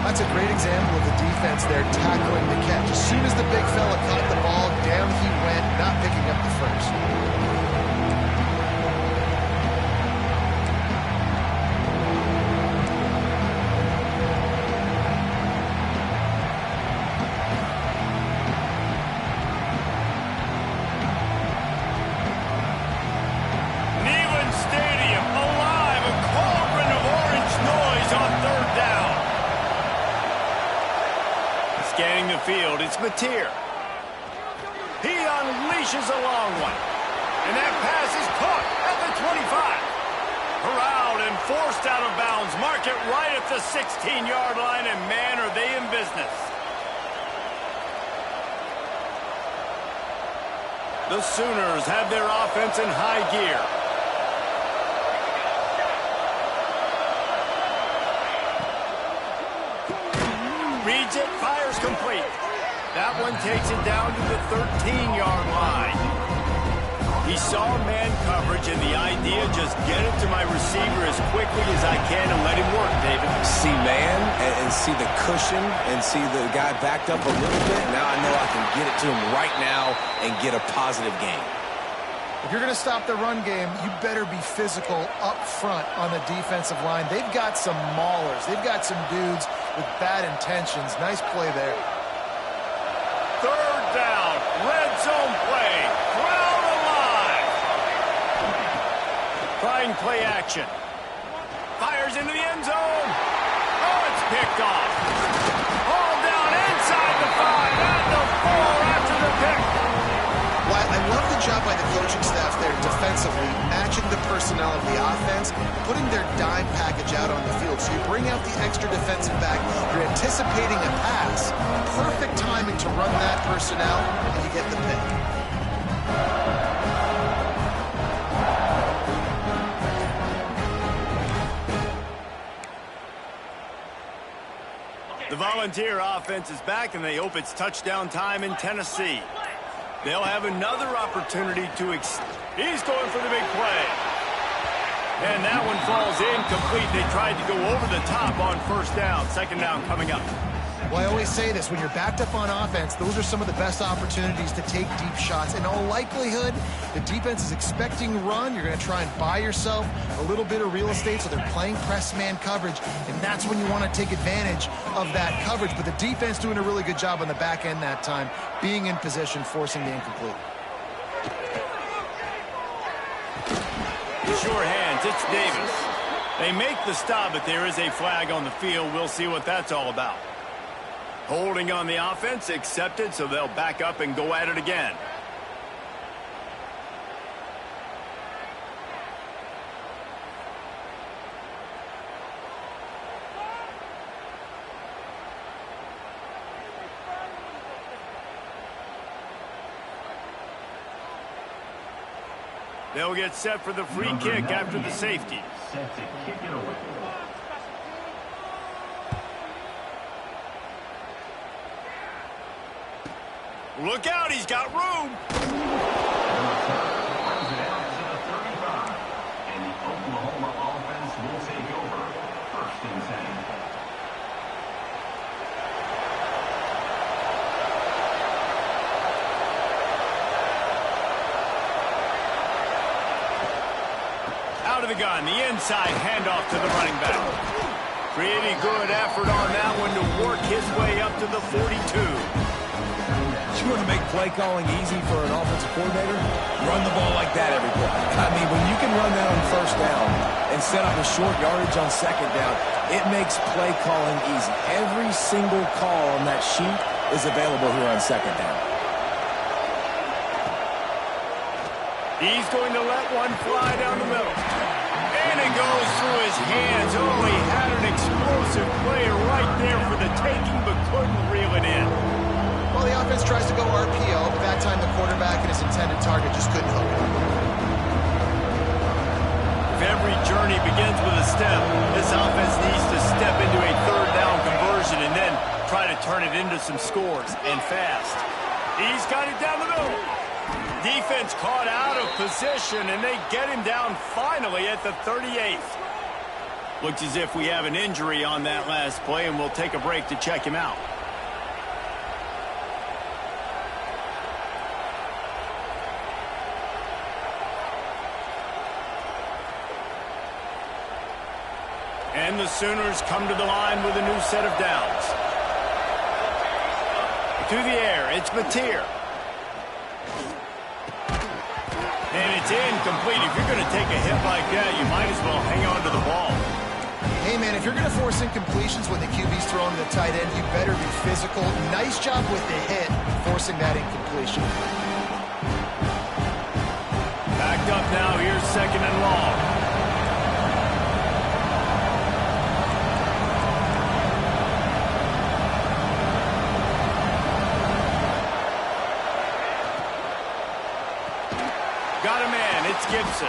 That's a great example of the defense there tackling the catch. As soon as the big fella caught the ball, down he went, not picking up the first. Neyland Stadium alive, a cauldron of orange noise on 3rd down. Scanning the field, it's Mateer. He unleashes a long one. And that pass is caught at the 25. Corralled and forced out of bounds. Mark it right at the 16-yard line, and man, are they in business. The Sooners have their offense in high gear. Reads it, fires complete. That one takes it down to the 13-yard line. He saw man coverage, and the idea, just get it to my receiver as quickly as I can and let him work, David. See man and see the cushion and see the guy backed up a little bit. Now I know I can get it to him right now and get a positive gain. If you're going to stop the run game, you better be physical up front on the defensive line. They've got some maulers. They've got some dudes with bad intentions. Nice play there. Third down, red zone play. Crowd alive. Trying play action. Fires into the end zone. Oh, it's picked off. Ball down inside the 5 at the 4 after the pick. Well, I love the job by the coaching staff there defensively, matching the personnel of the offense, putting their dime package out on the field. So you bring out the extra defensive back, you're anticipating a pass. Perfect timing to run that personnel, and you get the pick. The Volunteer offense is back, and they hope it's touchdown time in Tennessee. They'll have another opportunity to He's going for the big play. And that one falls incomplete. They tried to go over the top on first down. Second down coming up. Well, I always say this, when you're backed up on offense, those are some of the best opportunities to take deep shots. In all likelihood, the defense is expecting run. You're going to try and buy yourself a little bit of real estate, so they're playing press man coverage, and that's when you want to take advantage of that coverage. But the defense doing a really good job on the back end that time, being in position, forcing the incomplete. Sure hands, it's Davis. They make the stop, but there is a flag on the field. We'll see what that's all about. Holding on the offense, accepted, so they'll back up and go at it again. They'll get set for the free kick after the safety. Set to kick it away. Look out, he's got room. And the Oklahoma offense will take over. First and 10. Out of the gun, the inside handoff to the running back. Pretty good effort on that one to work his way up to the 42. You want to make play calling easy for an offensive coordinator? Run the ball like that every play. I mean, when you can run that on first down and set up a short yardage on second down, it makes play calling easy. Every single call on that sheet is available here on second down. He's going to let one fly down the middle. And it goes through his hands. Oh, he had an explosive player right there for the taking, but couldn't reel it in. Well, the offense tries to go RPO, but that time the quarterback and his intended target just couldn't hook it. If every journey begins with a step, this offense needs to step into a third down conversion and then try to turn it into some scores, and fast. He's got it down the middle. Defense caught out of position, and they get him down finally at the 38th. Looks as if we have an injury on that last play, and we'll take a break to check him out. And the Sooners come to the line with a new set of downs. To the air, it's Mateer. And it's incomplete. If you're going to take a hit like that, you might as well hang on to the ball. Hey, man, if you're going to force incompletions when the QB's throwing to the tight end, you better be physical. Nice job with the hit, forcing that incompletion. Backed up now. Here's second and long. Got a man, it's Gibson.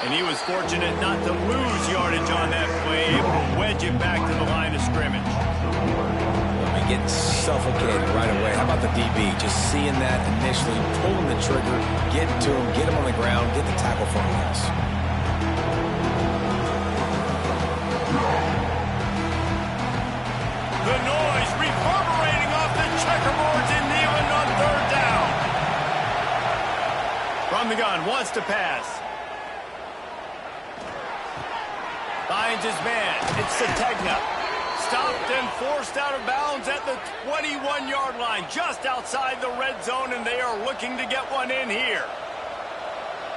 And he was fortunate not to lose yardage on that play, able to wedge it back to the line of scrimmage. Let me getting suffocated right away. How about the DB? Just seeing that initially, pulling the trigger, getting to him, get him on the ground, get the tackle for a loss. The noise reverberating off the checkerboards in Neyland on third down. From the gun, wants to pass. Finds his man. It's Sategna. Stopped and forced out of bounds at the 21-yard line, just outside the red zone, and they are looking to get one in here.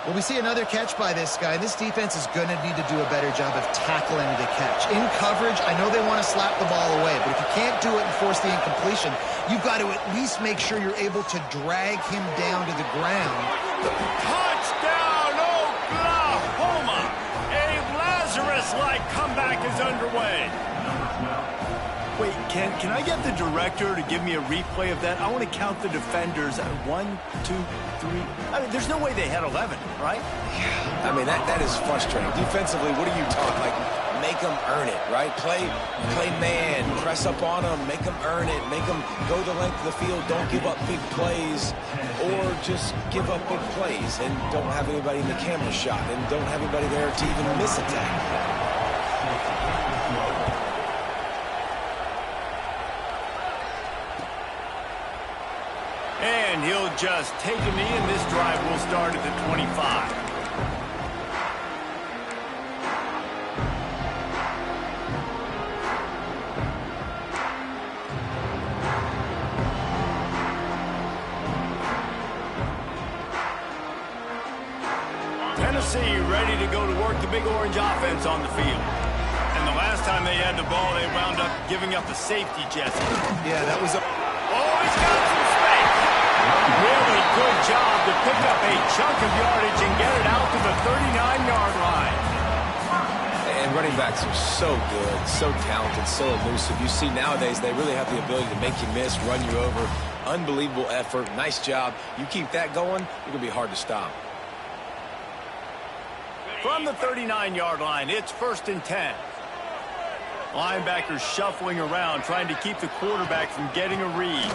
Well, we see another catch by this guy. This defense is going to need to do a better job of tackling the catch. In coverage, I know they want to slap the ball away, but if you can't do it and force the incompletion, you've got to at least make sure you're able to drag him down to the ground. Touchdown, Oklahoma! A Lazarus-like comeback is underway. Wait, can I get the director to give me a replay of that? I want to count the defenders. 1, 2, 3. I mean, there's no way they had 11, right? I mean, that is frustrating. Defensively, what are you taught? Like, make them earn it, right? Play man, press up on them, make them earn it, make them go the length of the field, don't give up big plays, or just give up big plays and don't have anybody in the camera shot and don't have anybody there to even miss a tackle. And he'll just take a knee, and this drive will start at the 25. Tennessee ready to go to work the Big Orange offense on the field. And the last time they had the ball, they wound up giving up a safety, Jesse. Yeah, that was a... Oh, he's got some space. Really good job to pick up a chunk of yardage and get it out to the 39-yard line. And running backs are so good, so talented, so elusive. You see nowadays they really have the ability to make you miss, run you over. Unbelievable effort. Nice job. You keep that going, you're going to be hard to stop. From the 39-yard line, it's 1st and 10. Linebackers shuffling around, trying to keep the quarterback from getting a read.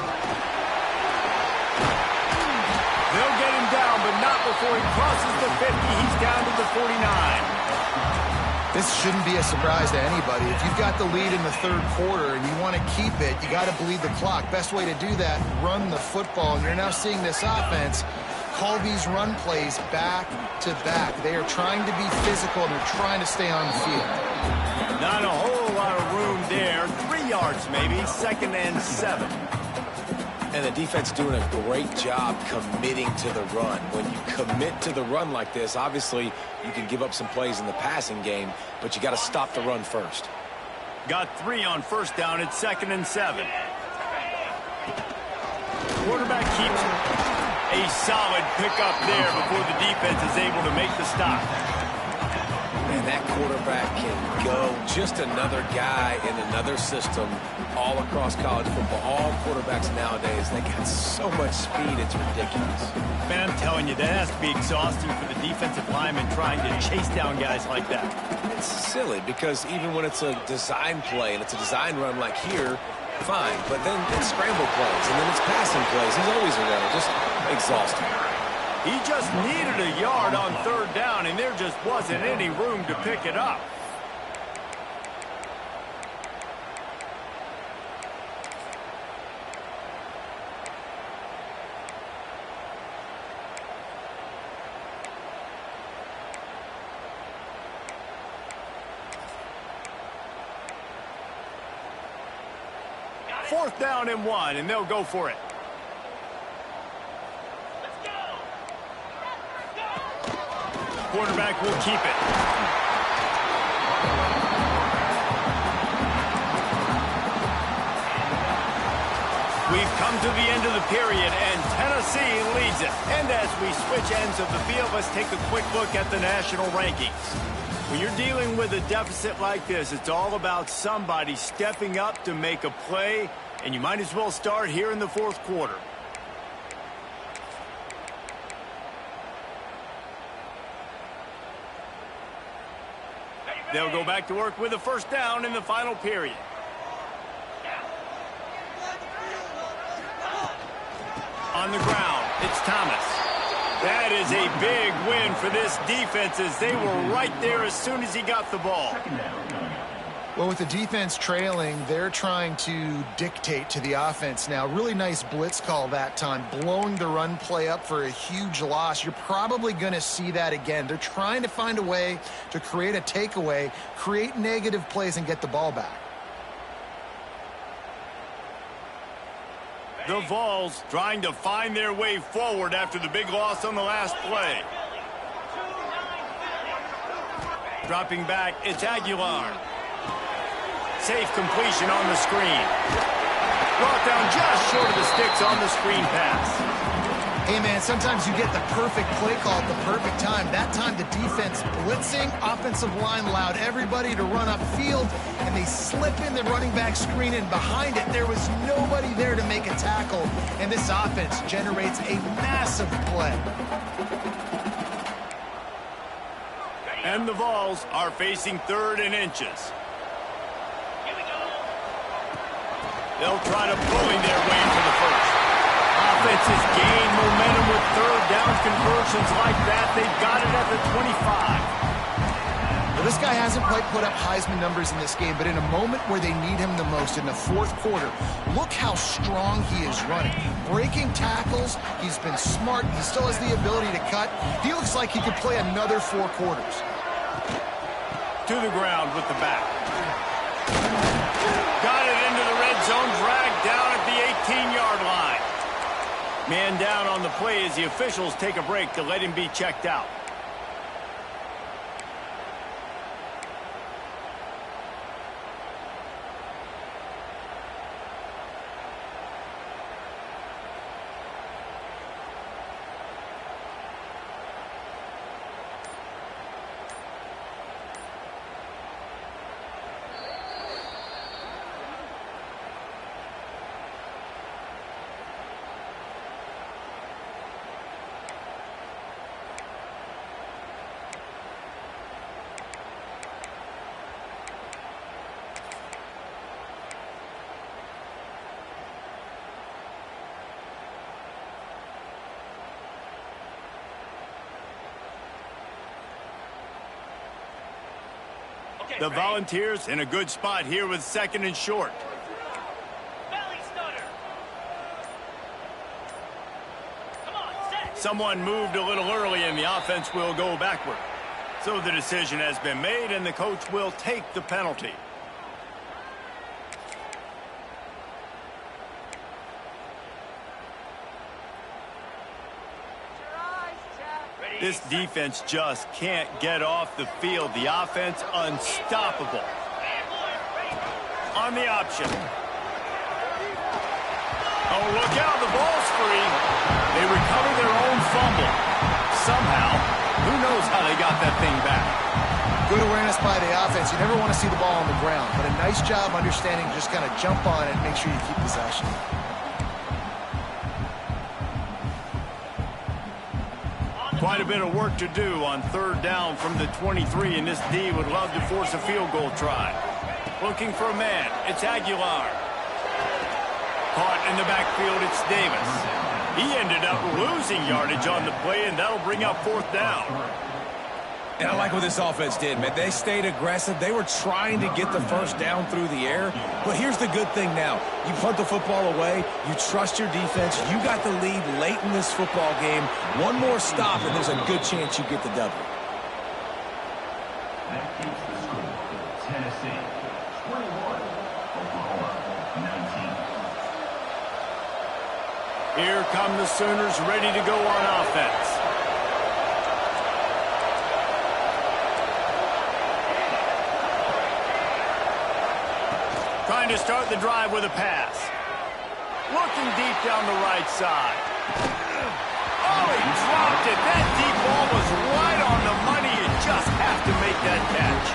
They'll get him down, but not before he crosses the 50. He's down to the 49. This shouldn't be a surprise to anybody. If you've got the lead in the third quarter and you want to keep it, you got to bleed the clock. Best way to do that, run the football. And you're now seeing this offense call these run plays back to back. They are trying to be physical, and they're trying to stay on the field. Not a whole lot of room there. 3 yards maybe, 2nd and 7. And the defense doing a great job committing to the run. When you commit to the run like this, obviously you can give up some plays in the passing game, but you got to stop the run first. Got 3 on 1st down at 2nd and 7. Quarterback keeps a solid pickup there before the defense is able to make the stop. And that quarterback can go. Just another guy in another system all across college football. All quarterbacks nowadays, they got so much speed, it's ridiculous. Man, I'm telling you, that has to be exhausting for the defensive lineman trying to chase down guys like that. It's silly because even when it's a design play and it's a design run like here, fine. But then it's scramble plays and then it's passing plays. He's always around. Just exhausting. He just needed a yard on 3rd down, and there just wasn't any room to pick it up. Fourth down and 1, and they'll go for it. Quarterback will keep it. We've come to the end of the period, and Tennessee leads it. And as we switch ends of the field, let's take a quick look at the national rankings. When you're dealing with a deficit like this, it's all about somebody stepping up to make a play, and you might as well start here in the 4th quarter. They'll go back to work with a 1st down in the final period. on the ground. It's Thomas. That is a big win for this defense as they were right there as soon as he got the ball. Well, with the defense trailing, they're trying to dictate to the offense now. Really nice blitz call that time, blowing the run play up for a huge loss. You're probably going to see that again. They're trying to find a way to create a takeaway, create negative plays, and get the ball back. The Vols trying to find their way forward after the big loss on the last play. Dropping back, it's Aguilar. Safe completion on the screen. Brought down just short of the sticks on the screen pass. Hey, man, sometimes you get the perfect play call at the perfect time. That time the defense blitzing, offensive line allowed everybody to run upfield, and they slip in the running back screen, and behind it there was nobody there to make a tackle, and this offense generates a massive play. And the Vols are facing 3rd and inches. They'll try to bully their way to the first. Offenses gain momentum with 3rd down conversions like that. They've got it at the 25. Well, this guy hasn't quite put up Heisman numbers in this game, but in a moment where they need him the most, in the 4th quarter, look how strong he is running. Breaking tackles, he's been smart, he still has the ability to cut. He looks like he could play another 4 quarters. To the ground with the back. Got it into the red zone, dragged down at the 18-yard line. Man down on the play as the officials take a break to let him be checked out. The Volunteers in a good spot here with 2nd and short. Someone moved a little early and the offense will go backward. So the decision has been made and the coach will take the penalty. This defense just can't get off the field. The offense unstoppable. On the option. Oh, look out, the ball's free. They recover their own fumble. Somehow, who knows how they got that thing back. Good awareness by the offense. You never want to see the ball on the ground, but a nice job understanding to just kind of jump on it and make sure you keep possession. Quite a bit of work to do on 3rd down from the 23, and this D would love to force a field goal try. Looking for a man, it's Aguilar. Caught in the backfield, it's Davis. He ended up losing yardage on the play, and that'll bring up 4th down. And I like what this offense did, man. They stayed aggressive. They were trying to get the 1st down through the air. But here's the good thing now. You punt the football away. You trust your defense. You got the lead late in this football game. One more stop, and there's a good chance you get the W. That keeps the score. Tennessee 21, Oklahoma 19. Here come the Sooners ready to go on offense. Trying to start the drive with a pass. Looking deep down the right side. Oh, he dropped it. That deep ball was right on the money. You just have to make that catch.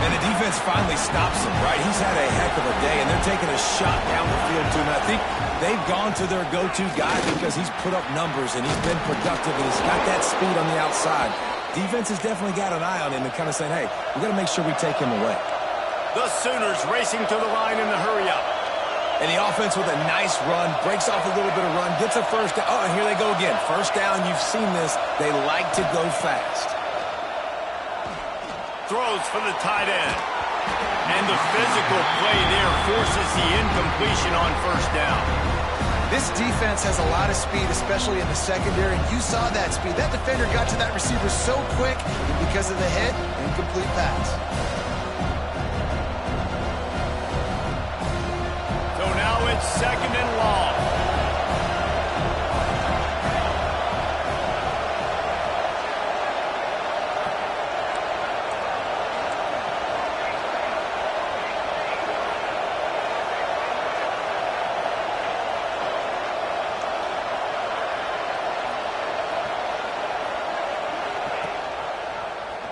And the defense finally stops him, right? He's had a heck of a day, and they're taking a shot down the field to him. I think they've gone to their go-to guy because he's put up numbers, and he's been productive, and he's got that speed on the outside. Defense has definitely got an eye on him and kind of saying, hey, we've got to make sure we take him away. The Sooners racing to the line in the hurry-up. And the offense with a nice run, breaks off a little bit of run, gets a first down. Oh, and here they go again. First down, you've seen this. They like to go fast. Throws for the tight end. And the physical play there forces the incompletion on first down. This defense has a lot of speed, especially in the secondary, and you saw that speed. That defender got to that receiver so quick, and because of the hit, incomplete pass. So now it's 2nd and long.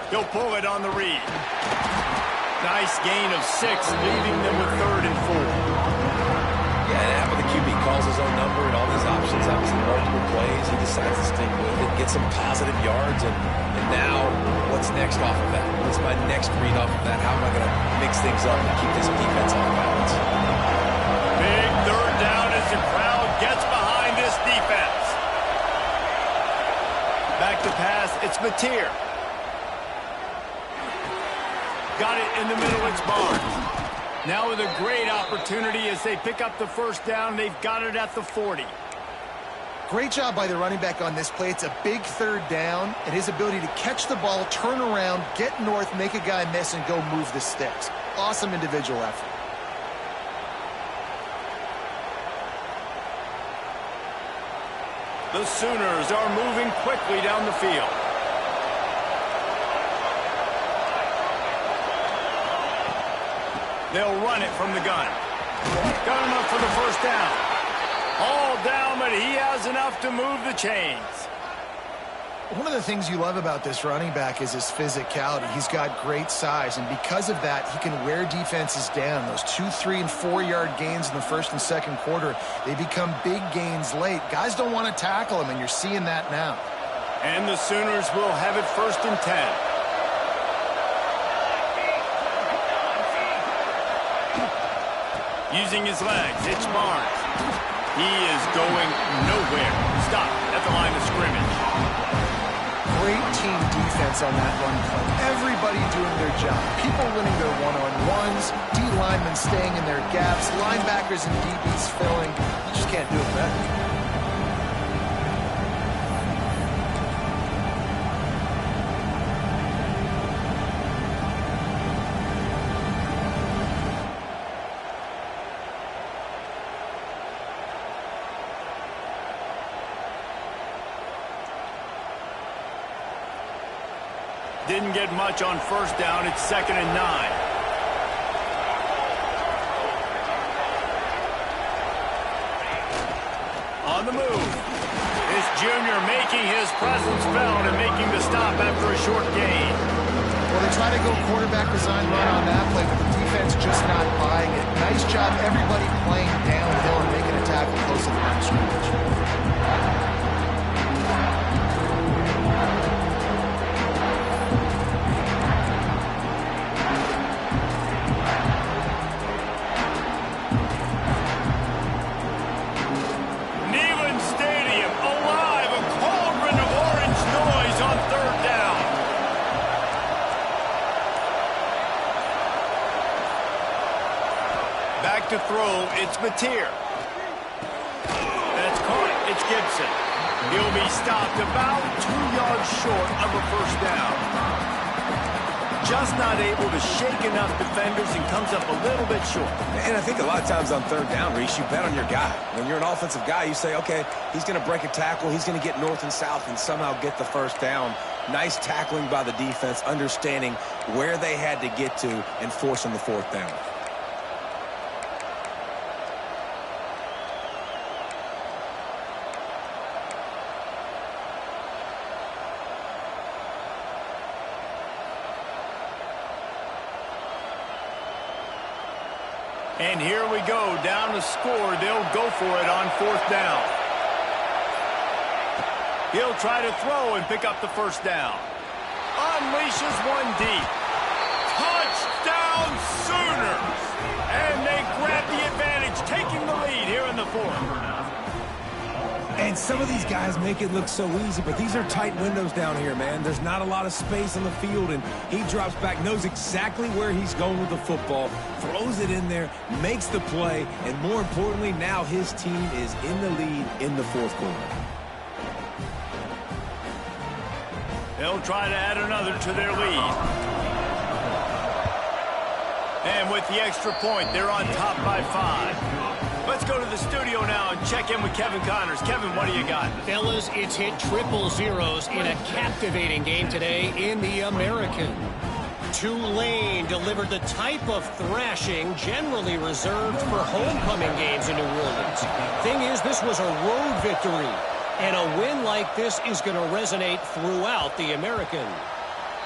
He'll pull it on the read. Nice gain of 6, leaving them with 3rd and 4. Yeah, and after the QB calls his own number and all these options, obviously multiple plays, he decides to stick with it, get some positive yards, and now what's next off of that? What's my next read off of that? How am I going to mix things up and keep this defense on balance? Big 3rd down as the crowd gets behind this defense. Back to pass, it's Mateer. Got it in the middle, it's Barnes. Now with a great opportunity as they pick up the first down. They've got it at the 40. Great job by the running back on this play. It's a big 3rd down, and his ability to catch the ball, turn around, get north, make a guy miss, and go move the sticks. Awesome individual effort. The Sooners are moving quickly down the field. They'll run it from the gun. Got enough for the first down. All down, but he has enough to move the chains. One of the things you love about this running back is his physicality. He's got great size, and because of that, he can wear defenses down. Those 2, 3, and 4-yard gains in the first and second quarter, they become big gains late. Guys don't want to tackle him, and you're seeing that now. And the Sooners will have it 1st and 10. Using his legs, it's Barnes. He is going nowhere. Stop at the line of scrimmage. Great team defense on that run play. Everybody doing their job. People winning their one-on-ones, D linemen staying in their gaps, linebackers and DBs filling. You just can't do it better. Didn't get much on first down. It's 2nd and 9. On the move. This junior making his presence felt and making the stop after a short gain. Well, they try to go quarterback design run on that play, but the defense just not buying it. Nice job, everybody playing downhill and making a tackle close to the line of scrimmage. To throw, it's Mateer. That's caught. It's Gibson. He'll be stopped about 2 yards short of a first down. Just not able to shake enough defenders and comes up a little bit short. And I think a lot of times on 3rd down, Reese, you bet on your guy. When you're an offensive guy, you say, okay, he's going to break a tackle, he's going to get north and south and somehow get the first down. Nice tackling by the defense, understanding where they had to get to and forcing the 4th down. And here we go, down to score. They'll go for it on 4th down. He'll try to throw and pick up the first down. Unleashes one deep. Touchdown Sooners! And they grab the advantage taking the lead here in the fourth. And some of these guys make it look so easy, but these are tight windows down here, man. There's not a lot of space on the field, and he drops back, knows exactly where he's going with the football, throws it in there, makes the play, and more importantly, now his team is in the lead in the fourth quarter. They'll try to add another to their lead. And with the extra point, they're on top by 5. Let's go to the studio now and check in with Kevin Connors. Kevin, what do you got? Fellas, it's hit triple zeros in a captivating game today in the American. Tulane delivered the type of thrashing generally reserved for homecoming games in New Orleans. Thing is, this was a road victory, and a win like this is going to resonate throughout the American.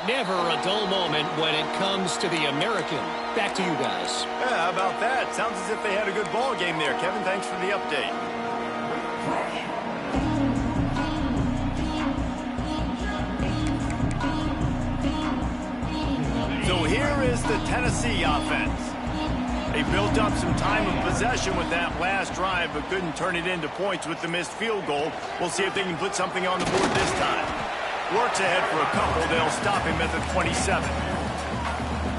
Never a dull moment when it comes to the American. Back to you guys. Yeah, how about that? Sounds as if they had a good ball game there. Kevin, thanks for the update. So here is the Tennessee offense. They built up some time of possession with that last drive, but couldn't turn it into points with the missed field goal. We'll see if they can put something on the board this time. Works ahead for a couple. They'll stop him at the 27.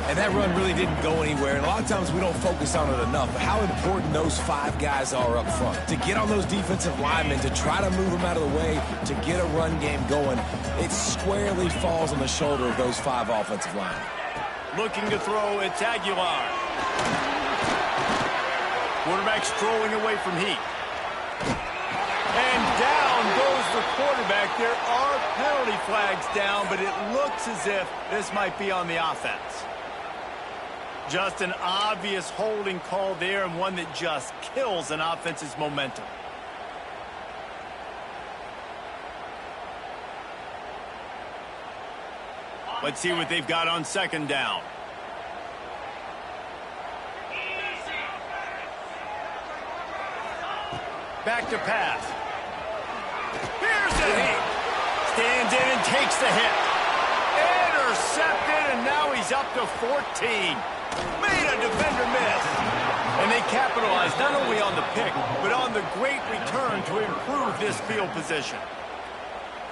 And that run really didn't go anywhere. And a lot of times we don't focus on it enough. But how important those 5 guys are up front. To get on those defensive linemen, to try to move them out of the way, to get a run game going, it squarely falls on the shoulder of those 5 offensive linemen. Looking to throw, it's Aguilar. Quarterback strolling away from Heat. And down goes the quarterback. There are penalty flags down, but it looks as if this might be on the offense. Just an obvious holding call there, and one that just kills an offense's momentum. Let's see what they've got on second down. Back to pass. Here's the hit. Stands in and takes the hit. Intercepted, and now he's up to 14. Made a defender miss. And they capitalized not only on the pick, but on the great return to improve this field position.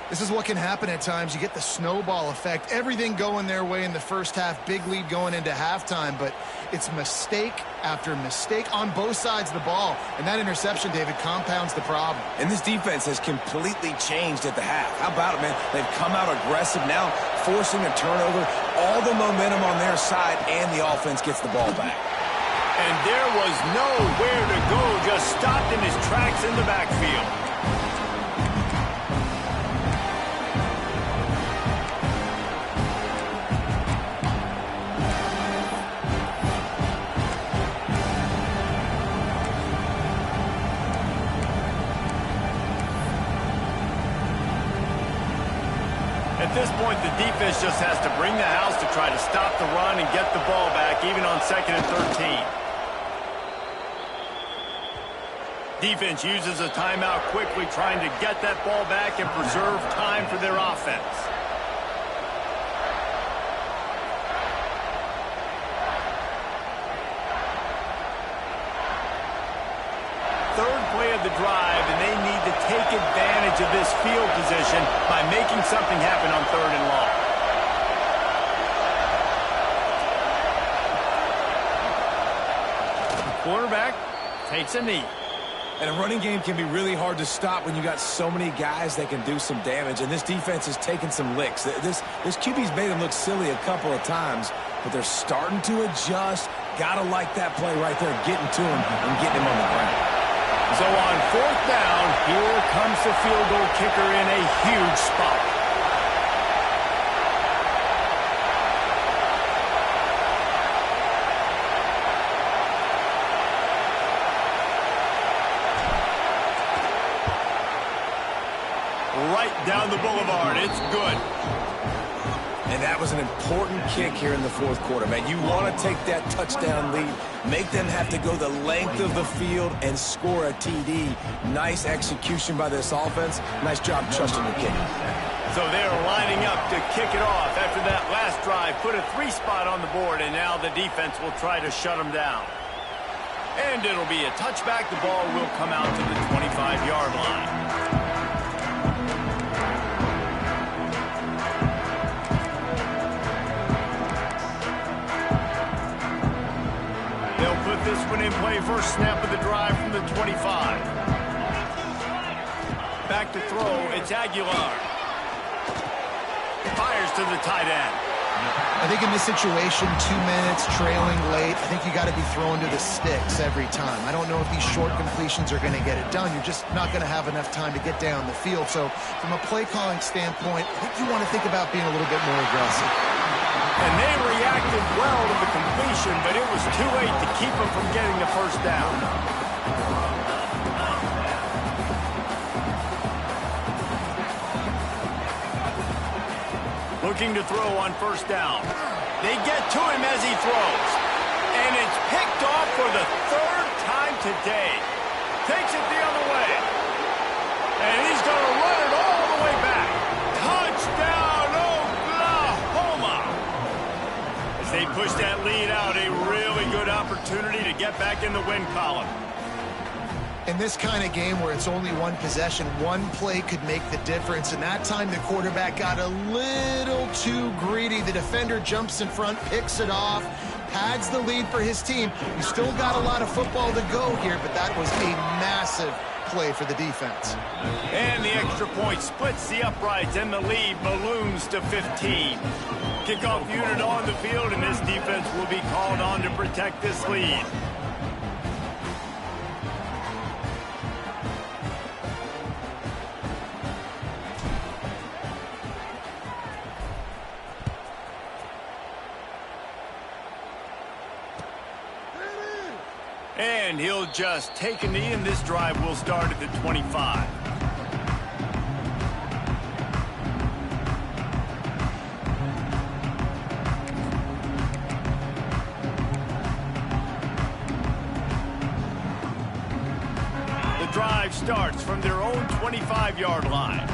This is what can happen at times. You get the snowball effect. Everything going their way in the first half. Big lead going into halftime. But it's mistake after mistake on both sides of the ball. And that interception, David, compounds the problem. And this defense has completely changed at the half. How about it, man? They've come out aggressive now, forcing a turnover. All the momentum on their side, and the offense gets the ball back. And there was nowhere to go. Just stopped in his tracks in the backfield. At this point, the defense just has to bring the house to try to stop the run and get the ball back, even on 2nd and 13. Defense uses a timeout quickly, trying to get that ball back and preserve time for their offense. Third play of the drive, and they need to take advantage of this field position by making something happen on 3rd and long. The quarterback takes a knee. And a running game can be really hard to stop when you got so many guys that can do some damage. And this defense has taken some licks. This QB's made them look silly a couple of times, but they're starting to adjust. Gotta like that play right there, getting to him and getting him on the ground. So on 4th down, here comes the field goal kicker in a huge spot. Right down the boulevard. It's good. And that was an important kick here in the 4th quarter, man. You want to take that touchdown lead, make them have to go the length of the field and score a TD. Nice execution by this offense. Nice job trusting the kicker. So they're lining up to kick it off after that last drive. Put a 3 spot on the board, and now the defense will try to shut them down. And it'll be a touchback. The ball will come out to the 25-yard line. They'll put this one in play. First snap of the drive from the 25. Back to throw. It's Aguilar. Fires to the tight end. I think in this situation, 2 minutes, trailing late, I think you got to be throwing to the sticks every time. I don't know if these short completions are going to get it done. You're just not going to have enough time to get down the field. So from a play calling standpoint, I think you want to think about being a little bit more aggressive. And they reacted well to the completion, but it was too late to keep them from getting the first down. Looking to throw on first down. They get to him as he throws. And it's picked off for the third time today. Takes it the other way. And he's going to run it all the way back. Touchdown, Oklahoma! As they push that lead out, a really good opportunity to get back in the win column. In this kind of game where it's only one possession, one play could make the difference. And that time the quarterback got a little too greedy. The defender jumps in front, picks it off, pads the lead for his team. You still got a lot of football to go here, but that was a massive play for the defense. And the extra point splits the uprights, and the lead balloons to 15. Kickoff unit on the field, and this defense will be called on to protect this lead. And he'll just take a knee, and this drive will start at the 25. The drive starts from their own 25-yard line.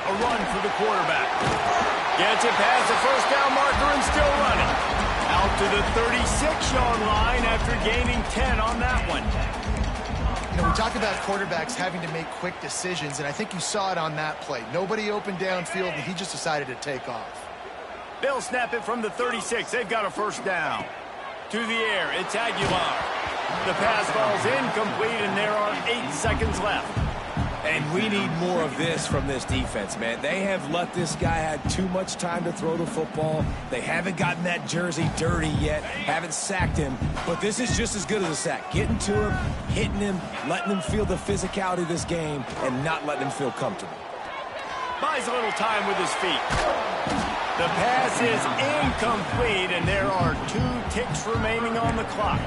A run for the quarterback. Gets it past the first down marker and still running. Out to the 36-yard line after gaining 10 on that one. You know, we talk about quarterbacks having to make quick decisions, and I think you saw it on that play. Nobody opened downfield, and he just decided to take off. They'll snap it from the 36. They've got a first down. To the air, it's Aguilar. The pass falls incomplete, and there are 8 seconds left. And we need more of this from this defense, man. They have let this guy have too much time to throw the football. They haven't gotten that jersey dirty yet, haven't sacked him. But this is just as good as a sack. Getting to him, hitting him, letting him feel the physicality of this game, and not letting him feel comfortable. Buys a little time with his feet. The pass is incomplete, and there are 2 ticks remaining on the clock.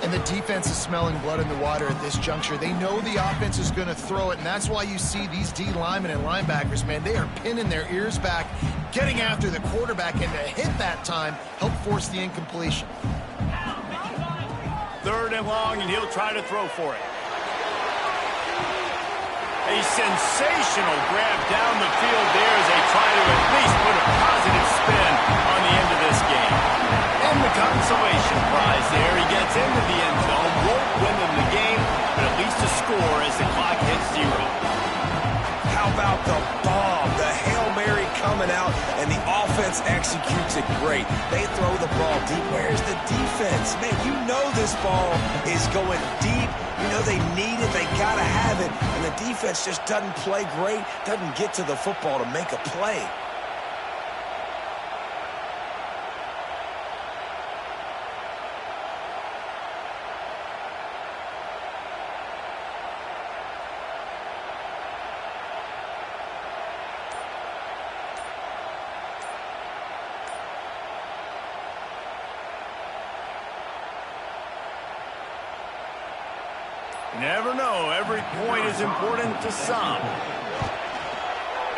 And the defense is smelling blood in the water at this juncture. They know the offense is going to throw it, and that's why you see these D linemen and linebackers, man, they are pinning their ears back, getting after the quarterback, and to hit that time, help force the incompletion. 3rd and long, and he'll try to throw for it. A sensational grab down the field there as they try to at least put a positive spin on the end of this game. And the consolation prize there. He gets into the end zone, won't win them the game, but at least a score as the clock hits 0. How about the bomb, the Hail Mary coming out, and the offense executes it great. They throw the ball deep. Where's the defense? Man, you know this ball is going deep. You know they need it. They got to have it. And the defense just doesn't play great, doesn't get to the football to make a play. You never know. Every point is important to some.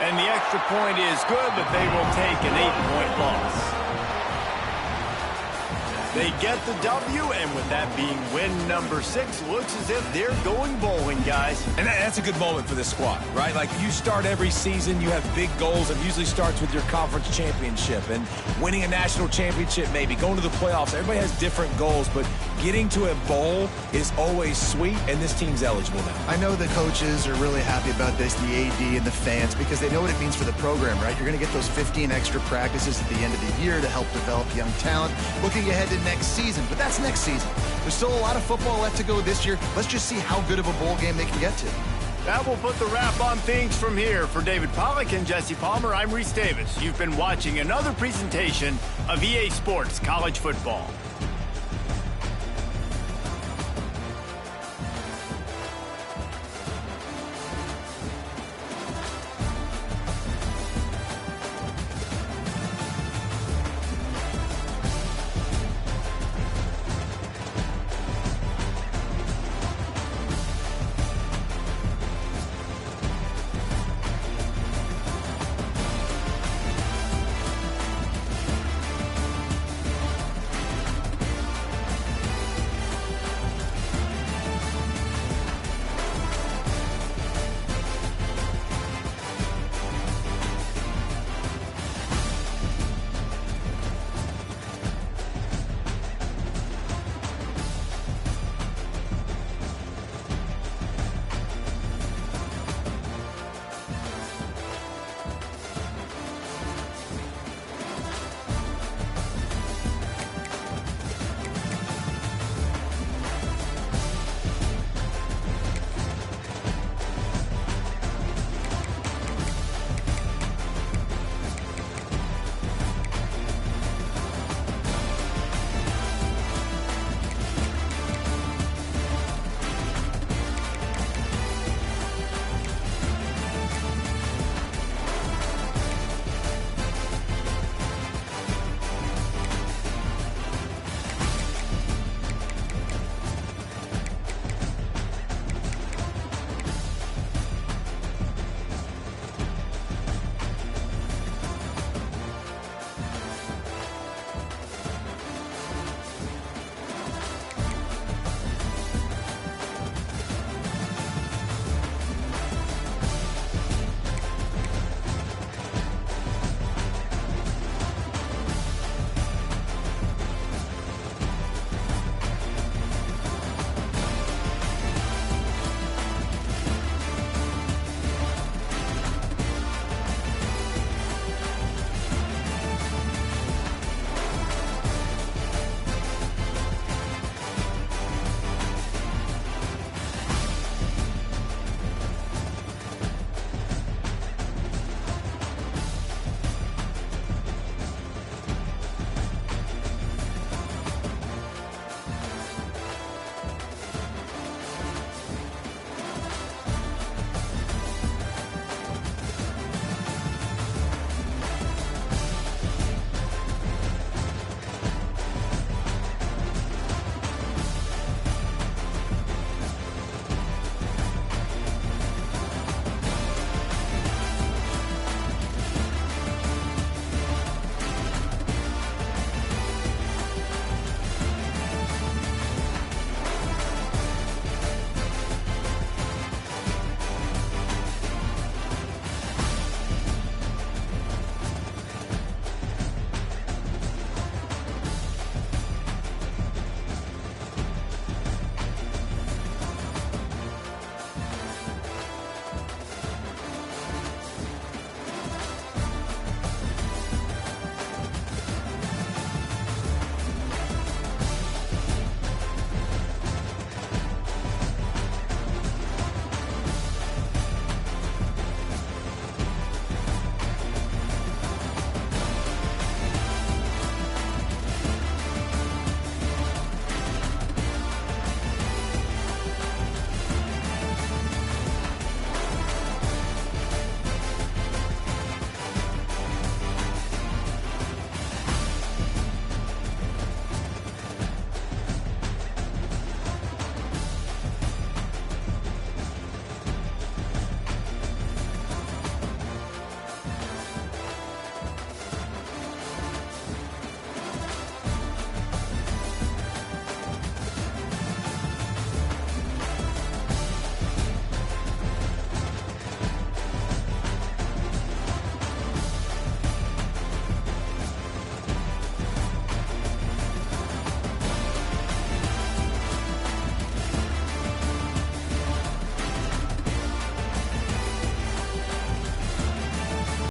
And the extra point is good, but they will take an 8-point loss. They get the W, and with that being win number 6, looks as if they're going bowling, guys. And that's a good moment for this squad, right? Like, you start every season, you have big goals. It usually starts with your conference championship and winning a national championship, maybe going to the playoffs. Everybody has different goals, but getting to a bowl is always sweet, and this team's eligible now. I know the coaches are really happy about this, the AD and the fans, because they know what it means for the program, right? You're going to get those 15 extra practices at the end of the year to help develop young talent. Looking ahead to next season, but that's next season. There's still a lot of football left to go this year. Let's just see how good of a bowl game they can get to. That will put the wrap on things from here. For David Pollack and Jesse Palmer, I'm Reese Davis. You've been watching another presentation of EA Sports College Football.